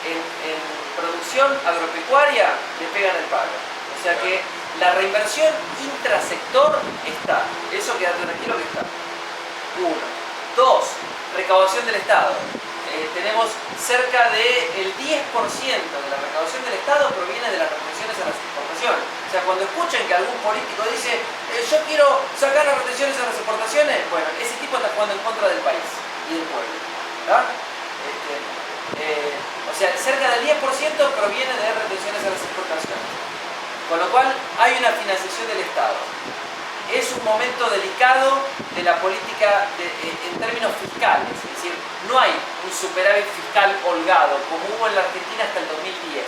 Speaker 1: en producción agropecuaria, le pegan el palo. O sea que la reinversión intrasector está, eso quédate tranquilo que está. Uno. Dos, recaudación del Estado. Tenemos cerca del 10% de la recaudación del Estado proviene de las retenciones a las exportaciones. O sea, cuando escuchen que algún político dice yo quiero sacar las retenciones a las exportaciones, bueno, ese tipo está jugando en contra del país y del pueblo. ¿Verdad? O sea, cerca del 10% proviene de retenciones a las exportaciones. Con lo cual hay una financiación del Estado. Es un momento delicado de la política en términos fiscales, es decir, no hay un superávit fiscal holgado como hubo en la Argentina hasta el 2010.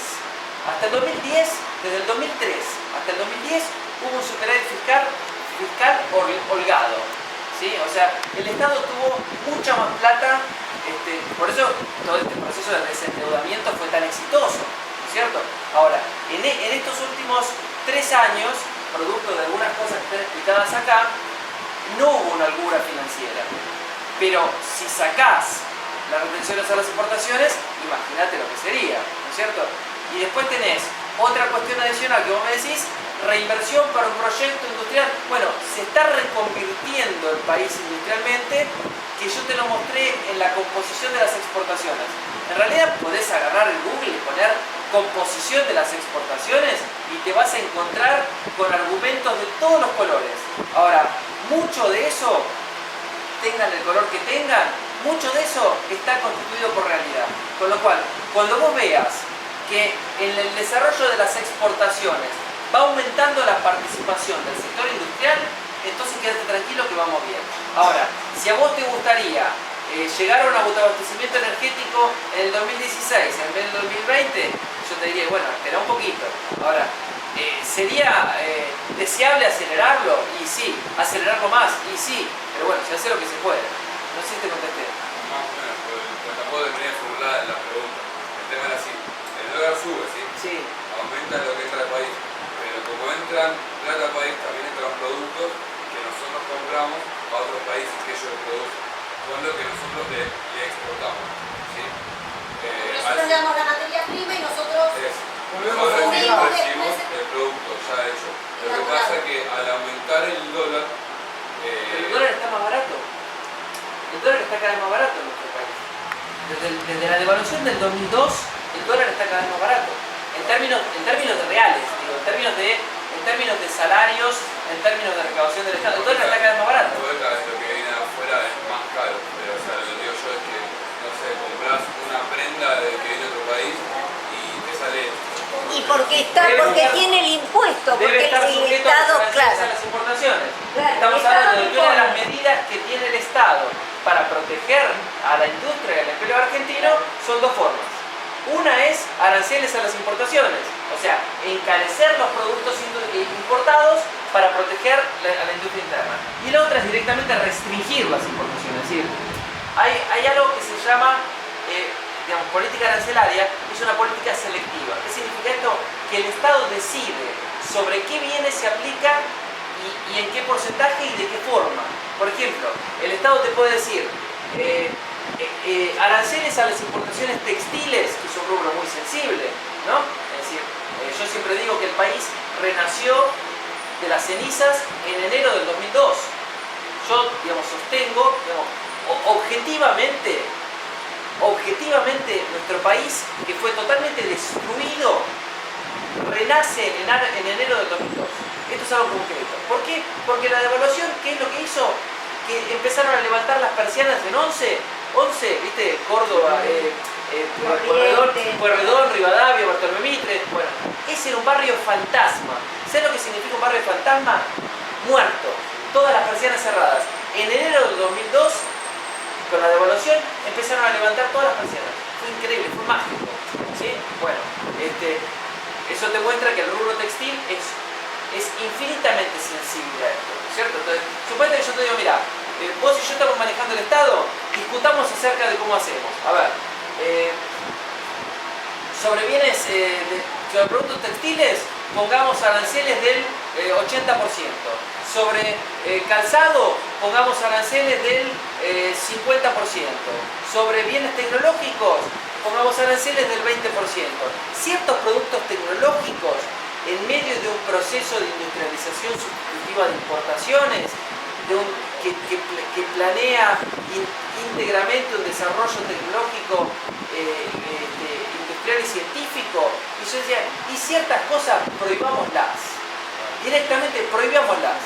Speaker 1: Hasta el 2010, desde el 2003 hasta el 2010 hubo un superávit fiscal holgado, ¿sí? O sea, el Estado tuvo mucha más plata, por eso todo este proceso de desendeudamiento fue tan exitoso, ¿no es cierto? Ahora, en estos últimos 3 años, producto de algunas cosas que están explicadas acá, no hubo una holgura financiera. Pero si sacás las retenciones a las exportaciones, imagínate lo que sería, ¿no es cierto? Y después tenés otra cuestión adicional que vos me decís, reinversión para un proyecto industrial. Bueno, se está reconvirtiendo el país industrialmente, que yo te lo mostré en la composición de las exportaciones. En realidad podés agarrar el Google y poner composición de las exportaciones y te vas a encontrar con argumentos de todos los colores. Ahora, mucho de eso, tengan el color que tengan, mucho de eso está constituido por realidad. Con lo cual, cuando vos veas que en el desarrollo de las exportaciones va aumentando la participación del sector industrial, entonces quédate tranquilo que vamos bien. Ahora, si a vos te gustaría llegar a un autoabastecimiento energético en el 2016 en vez del 2020, yo te diría, bueno, espera un poquito. Ahora, ¿sería deseable acelerarlo? Y sí. ¿Acelerarlo más? Y sí. Pero bueno, se hace lo que se puede. No sé si te contesté.
Speaker 5: Más o menos, pero tampoco debería formular la pregunta. El tema era así, el dólar sube, ¿sí?
Speaker 1: Sí.
Speaker 5: Aumenta lo que entra al país, pero como entran plata al país, también entran productos que nosotros compramos a otros países que ellos producen, con lo que nosotros le exportamos, ¿sí?
Speaker 2: Nosotros le damos la materia prima y nosotros
Speaker 5: Nosotros recibimos el producto ya hecho. Lo que pasa es que al aumentar el dólar,
Speaker 1: Pero el dólar está más barato. El dólar está cada vez más barato en nuestro país. Desde la devaluación del 2002, el dólar está cada vez más barato. En términos de reales, digo, en términos de en términos de salarios, en términos de recaudación del Estado. El dólar está cada vez más barato.
Speaker 5: El dólar es lo que viene de afuera es más caro, pero o sea, lo que digo yo es que, no sé, compras una prenda que viene de otro país y te sale...
Speaker 3: Y porque tiene el impuesto, porque
Speaker 1: Debe estar
Speaker 3: el
Speaker 1: sujeto
Speaker 3: Estado,
Speaker 1: a
Speaker 3: claro.
Speaker 1: las importaciones.
Speaker 3: Claro,
Speaker 1: Estamos
Speaker 3: el Estado
Speaker 1: hablando de que una de las
Speaker 3: impone.
Speaker 1: medidas que tiene el Estado para proteger a la industria y al empleo argentino son dos formas. Una es aranceles a las importaciones, o sea, encarecer los productos importados para proteger a la industria interna. Y la otra es directamente restringir las importaciones. Es decir, hay algo que se llama digamos, política arancelaria, es una política selectiva. ¿Qué significa esto? Que el Estado decide sobre qué bienes se aplica y en qué porcentaje y de qué forma. Por ejemplo, el Estado te puede decir aranceles a las importaciones textiles, que es un rubro muy sensible, ¿no? Es decir, yo siempre digo que el país renació de las cenizas en enero del 2002. Yo, digamos, sostengo, digamos, objetivamente nuestro país, que fue totalmente destruido, renace en enero del 2002. Esto es algo concreto. ¿Por qué? Porque la devaluación, ¿qué es lo que hizo? Que empezaron a levantar las persianas en 11, ¿viste? Córdoba, Pueyrredón, Rivadavia, Bartolomé Mitre. Bueno, ese era un barrio fantasma. ¿Sabes lo que significa un barrio fantasma? Muerto. Todas las persianas cerradas. En enero del 2002, con la devaluación, empezaron a levantar todas las persianas. Fue increíble, fue mágico. ¿Sí? Bueno, eso te muestra que el rubro textil es infinitamente sensible a esto, ¿cierto? Entonces, suponete que yo te digo, mira, vos y yo estamos manejando el Estado, discutamos acerca de cómo hacemos. A ver, sobre bienes, sobre productos textiles, pongamos aranceles del 80%. Sobre calzado, pongamos aranceles del 50%. Sobre bienes tecnológicos, pongamos aranceles del 20%. Ciertos productos tecnológicos, en medio de un proceso de industrialización sustitutiva de importaciones, que planea íntegramente un desarrollo tecnológico industrial y científico, y yo decía, y ciertas cosas prohibámoslas, directamente prohibámoslas.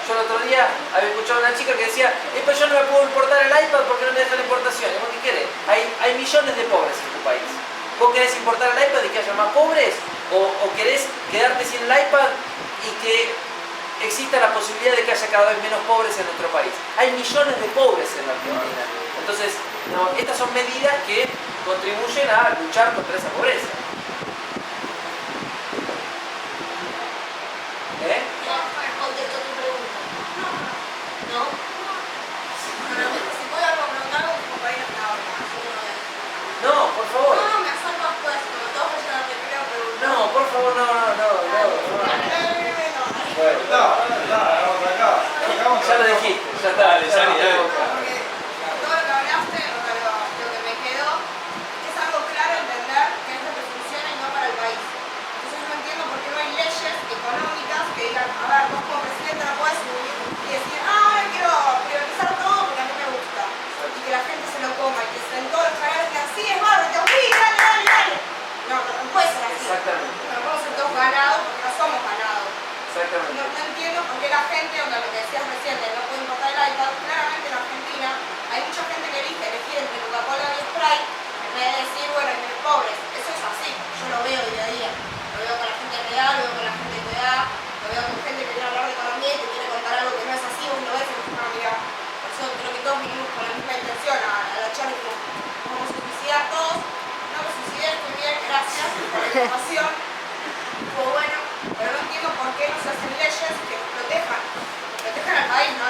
Speaker 1: Yo el otro día había escuchado a una chica que decía, pues yo no me puedo importar el iPad porque no me deja la importación. ¿Y vos qué querés? Hay millones de pobres en tu país. ¿Vos querés importar el iPad y que haya más pobres? ¿O querés quedarte sin el iPad y que exista la posibilidad de que haya cada vez menos pobres en nuestro país? Hay millones de pobres en la Argentina. Entonces, no, estas son medidas que contribuyen a luchar contra esa pobreza.
Speaker 2: Contesto tu pregunta. No. Si puedo preguntar a un compañero que ahora.
Speaker 1: No, por favor.
Speaker 2: No, me asalto después. Como todos ya no te creo preguntar.
Speaker 1: No, por favor, no. Bueno, ya lo dijiste, ya está.
Speaker 5: Dale, Sani, dale.
Speaker 2: Porque todo lo que hablaste, lo que me quedó, es algo claro entender que es lo que funciona y no para el país. Entonces no entiendo por qué no hay leyes económicas que digan, a ver, vos como presidente no puedes subir y decir, ahora quiero privatizar todo porque a mí me gusta. Y que la gente se lo coma y que en todos los canales digan, sí, es barro, te fui, dale. No puede ser así.
Speaker 1: Exactamente.
Speaker 2: No podemos ser todos ganados porque no somos ganados.
Speaker 1: Exactamente.
Speaker 2: No entiendo por qué la gente, lo que decías recién, de no puede importar el iPad, claramente en Argentina hay mucha gente que elegir entre Coca-Cola y Sprite en vez de decir, bueno, hay menos pobres. Eso es así, yo lo veo día a día. Lo veo con la gente que da, lo veo con la gente que da, lo veo con gente que quiere hablar de economía y te quiere contar algo que no es así, vos lo ves y dices, no, mira, por eso creo que todos vinimos con la misma intención a la charla y como, vamos a suicidar todos. No me suicidé, estoy bien, gracias por la información. Pues bueno, pero no entiendo por qué no se hacen leyes que protejan al país, no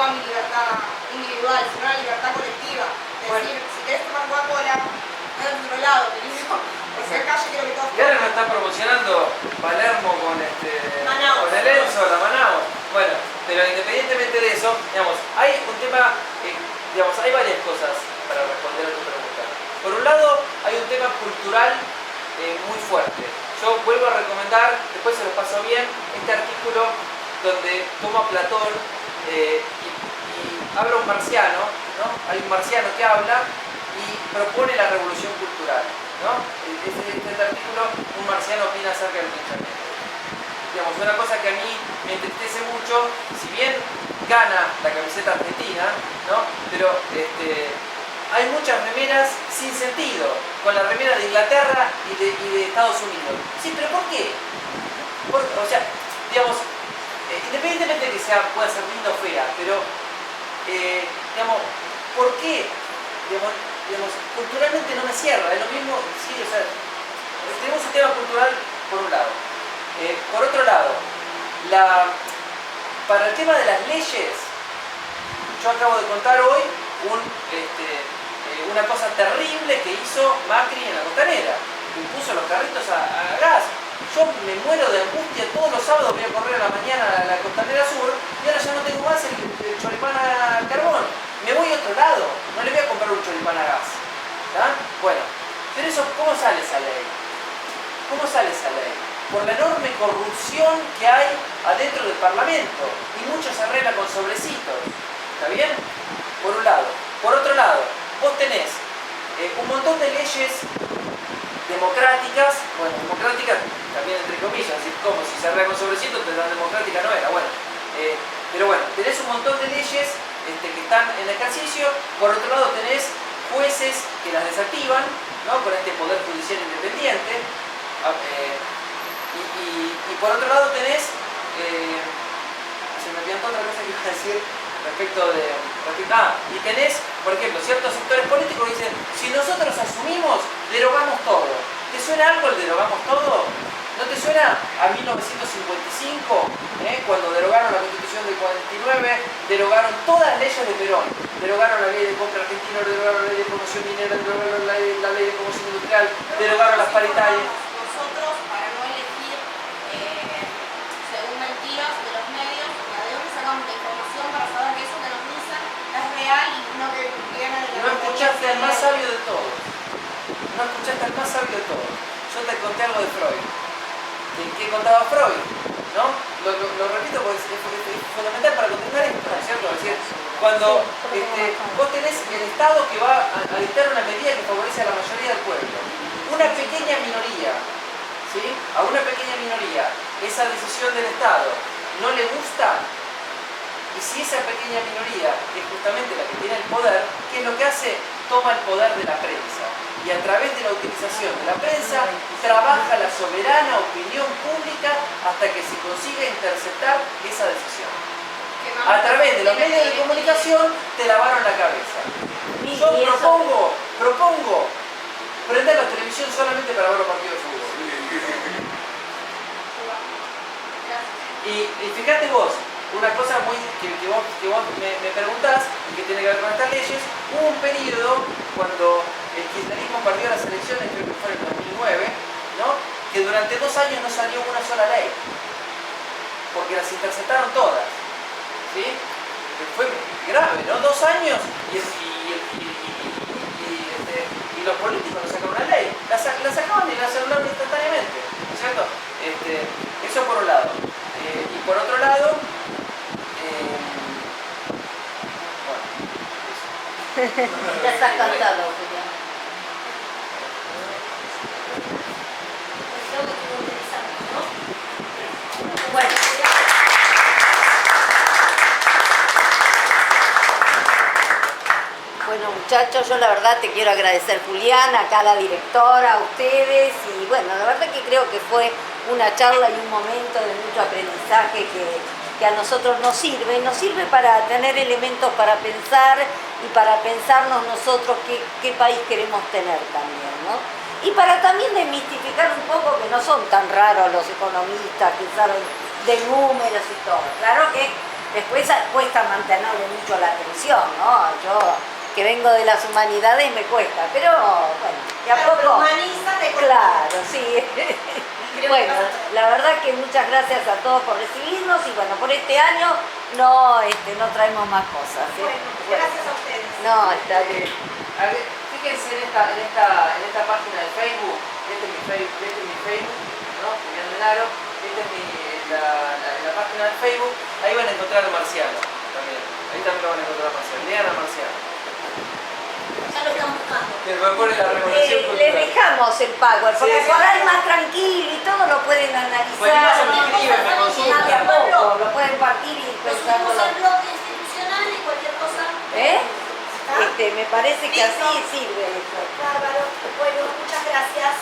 Speaker 2: a mi libertad individual, sino a la libertad colectiva. Es decir, si querés tomar Coca-Cola, no de otro lado, querido, porque acá yo quiero que todos
Speaker 1: Y ahora nos está promocionando Palermo con
Speaker 2: Manaus.
Speaker 1: con el Enzo, la Manaus. Bueno, pero independientemente de eso, digamos, hay un tema, digamos, hay varias cosas para responder a tu pregunta. Por un lado, hay un tema cultural muy fuerte. Yo vuelvo a recomendar, después se los paso bien, este artículo donde toma Platón y habla un marciano, ¿no? Hay un marciano que habla y propone la revolución cultural, ¿no? Este artículo, un marciano opina acerca del pensamiento. digamos, una cosa que a mí me entristece mucho, si bien gana la camiseta argentina, ¿no? Pero hay muchas remeras sin sentido, con la remera de Inglaterra y de Estados Unidos. Sí, pero ¿por qué? O sea, digamos, independientemente de que pueda ser linda o fea, pero, digamos, ¿por qué? Digamos, culturalmente no me cierra, es lo mismo, sí, o sea, tenemos un tema cultural por un lado. Por otro lado, para el tema de las leyes, yo acabo de contar hoy una cosa terrible que hizo Macri en la Costanera, que puso los carritos a gas. Yo me muero de angustia, todos los sábados voy a correr a la mañana a la Costanera Sur y ahora ya no tengo más el choripán a carbón. Me voy a otro lado, no le voy a comprar un choripán a gas. ¿Tá? Bueno, pero eso, ¿cómo sale esa ley? ¿Cómo sale esa ley? Por la enorme corrupción que hay adentro del Parlamento y mucho se arregla con sobrecitos. ¿Está bien? Por un lado. Por otro lado, vos tenés un montón de leyes democráticas, bueno, democráticas también entre comillas, así como si se arregla con sobrecitos, pero la democrática no era, bueno. Pero bueno, tenés un montón de leyes que están en ejercicio, por otro lado tenés jueces que las desactivan, ¿no? Con este poder judicial independiente, y por otro lado tenés, se me olvidó otra cosa que iba a decir y tenés, por ejemplo, ciertos sectores políticos que dicen, si nosotros asumimos, derogamos todo. ¿Te suena algo el derogamos todo? ¿No te suena a 1955, cuando derogaron la Constitución del 49, derogaron todas las leyes de Perón, derogaron la ley de compra argentina, derogaron la ley de promoción minera, derogaron la ley de promoción industrial, derogaron las paritarias?
Speaker 6: Nosotros, para no elegir según mentiras de los medios, de dónde sacamos la información para saber que eso que nos dicen es real y no que viene de la...
Speaker 1: No escuchaste al más sabio de todos. No escuchaste al más sabio de todos. Yo te conté algo de Freud. ¿Qué contaba Freud? ¿No? Lo repito porque es fundamental para contestar esto, ¿no es cierto? Es decir, cuando vos tenés el Estado que va a dictar una medida que favorece a la mayoría del pueblo, una pequeña minoría, ¿sí? A una pequeña minoría, esa decisión del Estado no le gusta, y si esa pequeña minoría es justamente la que tiene el poder, ¿qué es lo que hace? Toma el poder de la prensa. Y a través de la utilización de la prensa, trabaja la soberana opinión pública hasta que se consiga interceptar esa decisión. A través de los medios de comunicación, te lavaron la cabeza. Yo propongo prender la televisión solamente para ver los partidos de fútbol. Y fíjate vos, una cosa muy que vos me preguntás y que tiene que ver con estas leyes, hubo un periodo cuando el kirchnerismo perdió las elecciones, creo que fue en el 2009, ¿no? Que durante 2 años no salió una sola ley, porque las interceptaron todas, ¿sí? Que fue grave, ¿no? 2 años y los políticos no sacaron una ley, la sacaban y la anularon instantáneamente, ¿no es cierto? Eso por un lado. Y por otro lado,
Speaker 3: Ya estás cansado, Julián.
Speaker 2: Creo que estuvo interesante, ¿no?
Speaker 3: Bueno. Bueno, muchachos, yo la verdad te quiero agradecer, Julián, acá a la directora, a ustedes, y bueno, la verdad que creo que fue una charla y un momento de mucho aprendizaje que a nosotros nos sirve para tener elementos para pensar y para pensarnos nosotros qué país queremos tener también, ¿no? Y para también desmistificar un poco que no son tan raros los economistas que saben de números y todo. Claro que después cuesta mantenerle mucho la atención, ¿no? Yo que vengo de las humanidades me cuesta, pero bueno, de a poco...
Speaker 2: Humanízate.
Speaker 3: Claro, sí. Bueno, la verdad que muchas gracias a todos por recibirnos y bueno, por este año no traemos más cosas, ¿sí?
Speaker 2: Bueno, gracias a ustedes.
Speaker 3: No, está bien.
Speaker 1: Fíjense en esta página de Facebook, este es mi Facebook, ¿no? Julián Denaro, esta es la página de Facebook, ahí van a encontrar a Marciano también, ahí también lo van a encontrar a Marciano, lean a Marciano.
Speaker 2: ya lo están buscando.
Speaker 1: Que me pone la revolución
Speaker 3: Les
Speaker 1: cultural.
Speaker 3: dejamos el Power, porque
Speaker 1: Sí, sí.
Speaker 3: por ahí más tranquilo y todo lo pueden
Speaker 1: Cualquier
Speaker 3: analizar.
Speaker 1: cosa me escriben, me consultan.
Speaker 3: De a poco, lo pueden partir y
Speaker 2: Lo subimos
Speaker 3: pensándolo.
Speaker 2: al blog institucional y cualquier cosa.
Speaker 3: ¿Eh?
Speaker 2: ¿Está?
Speaker 3: Me parece que así
Speaker 2: Listo.
Speaker 3: sirve esto.
Speaker 2: Bárbaro. Bueno, muchas gracias.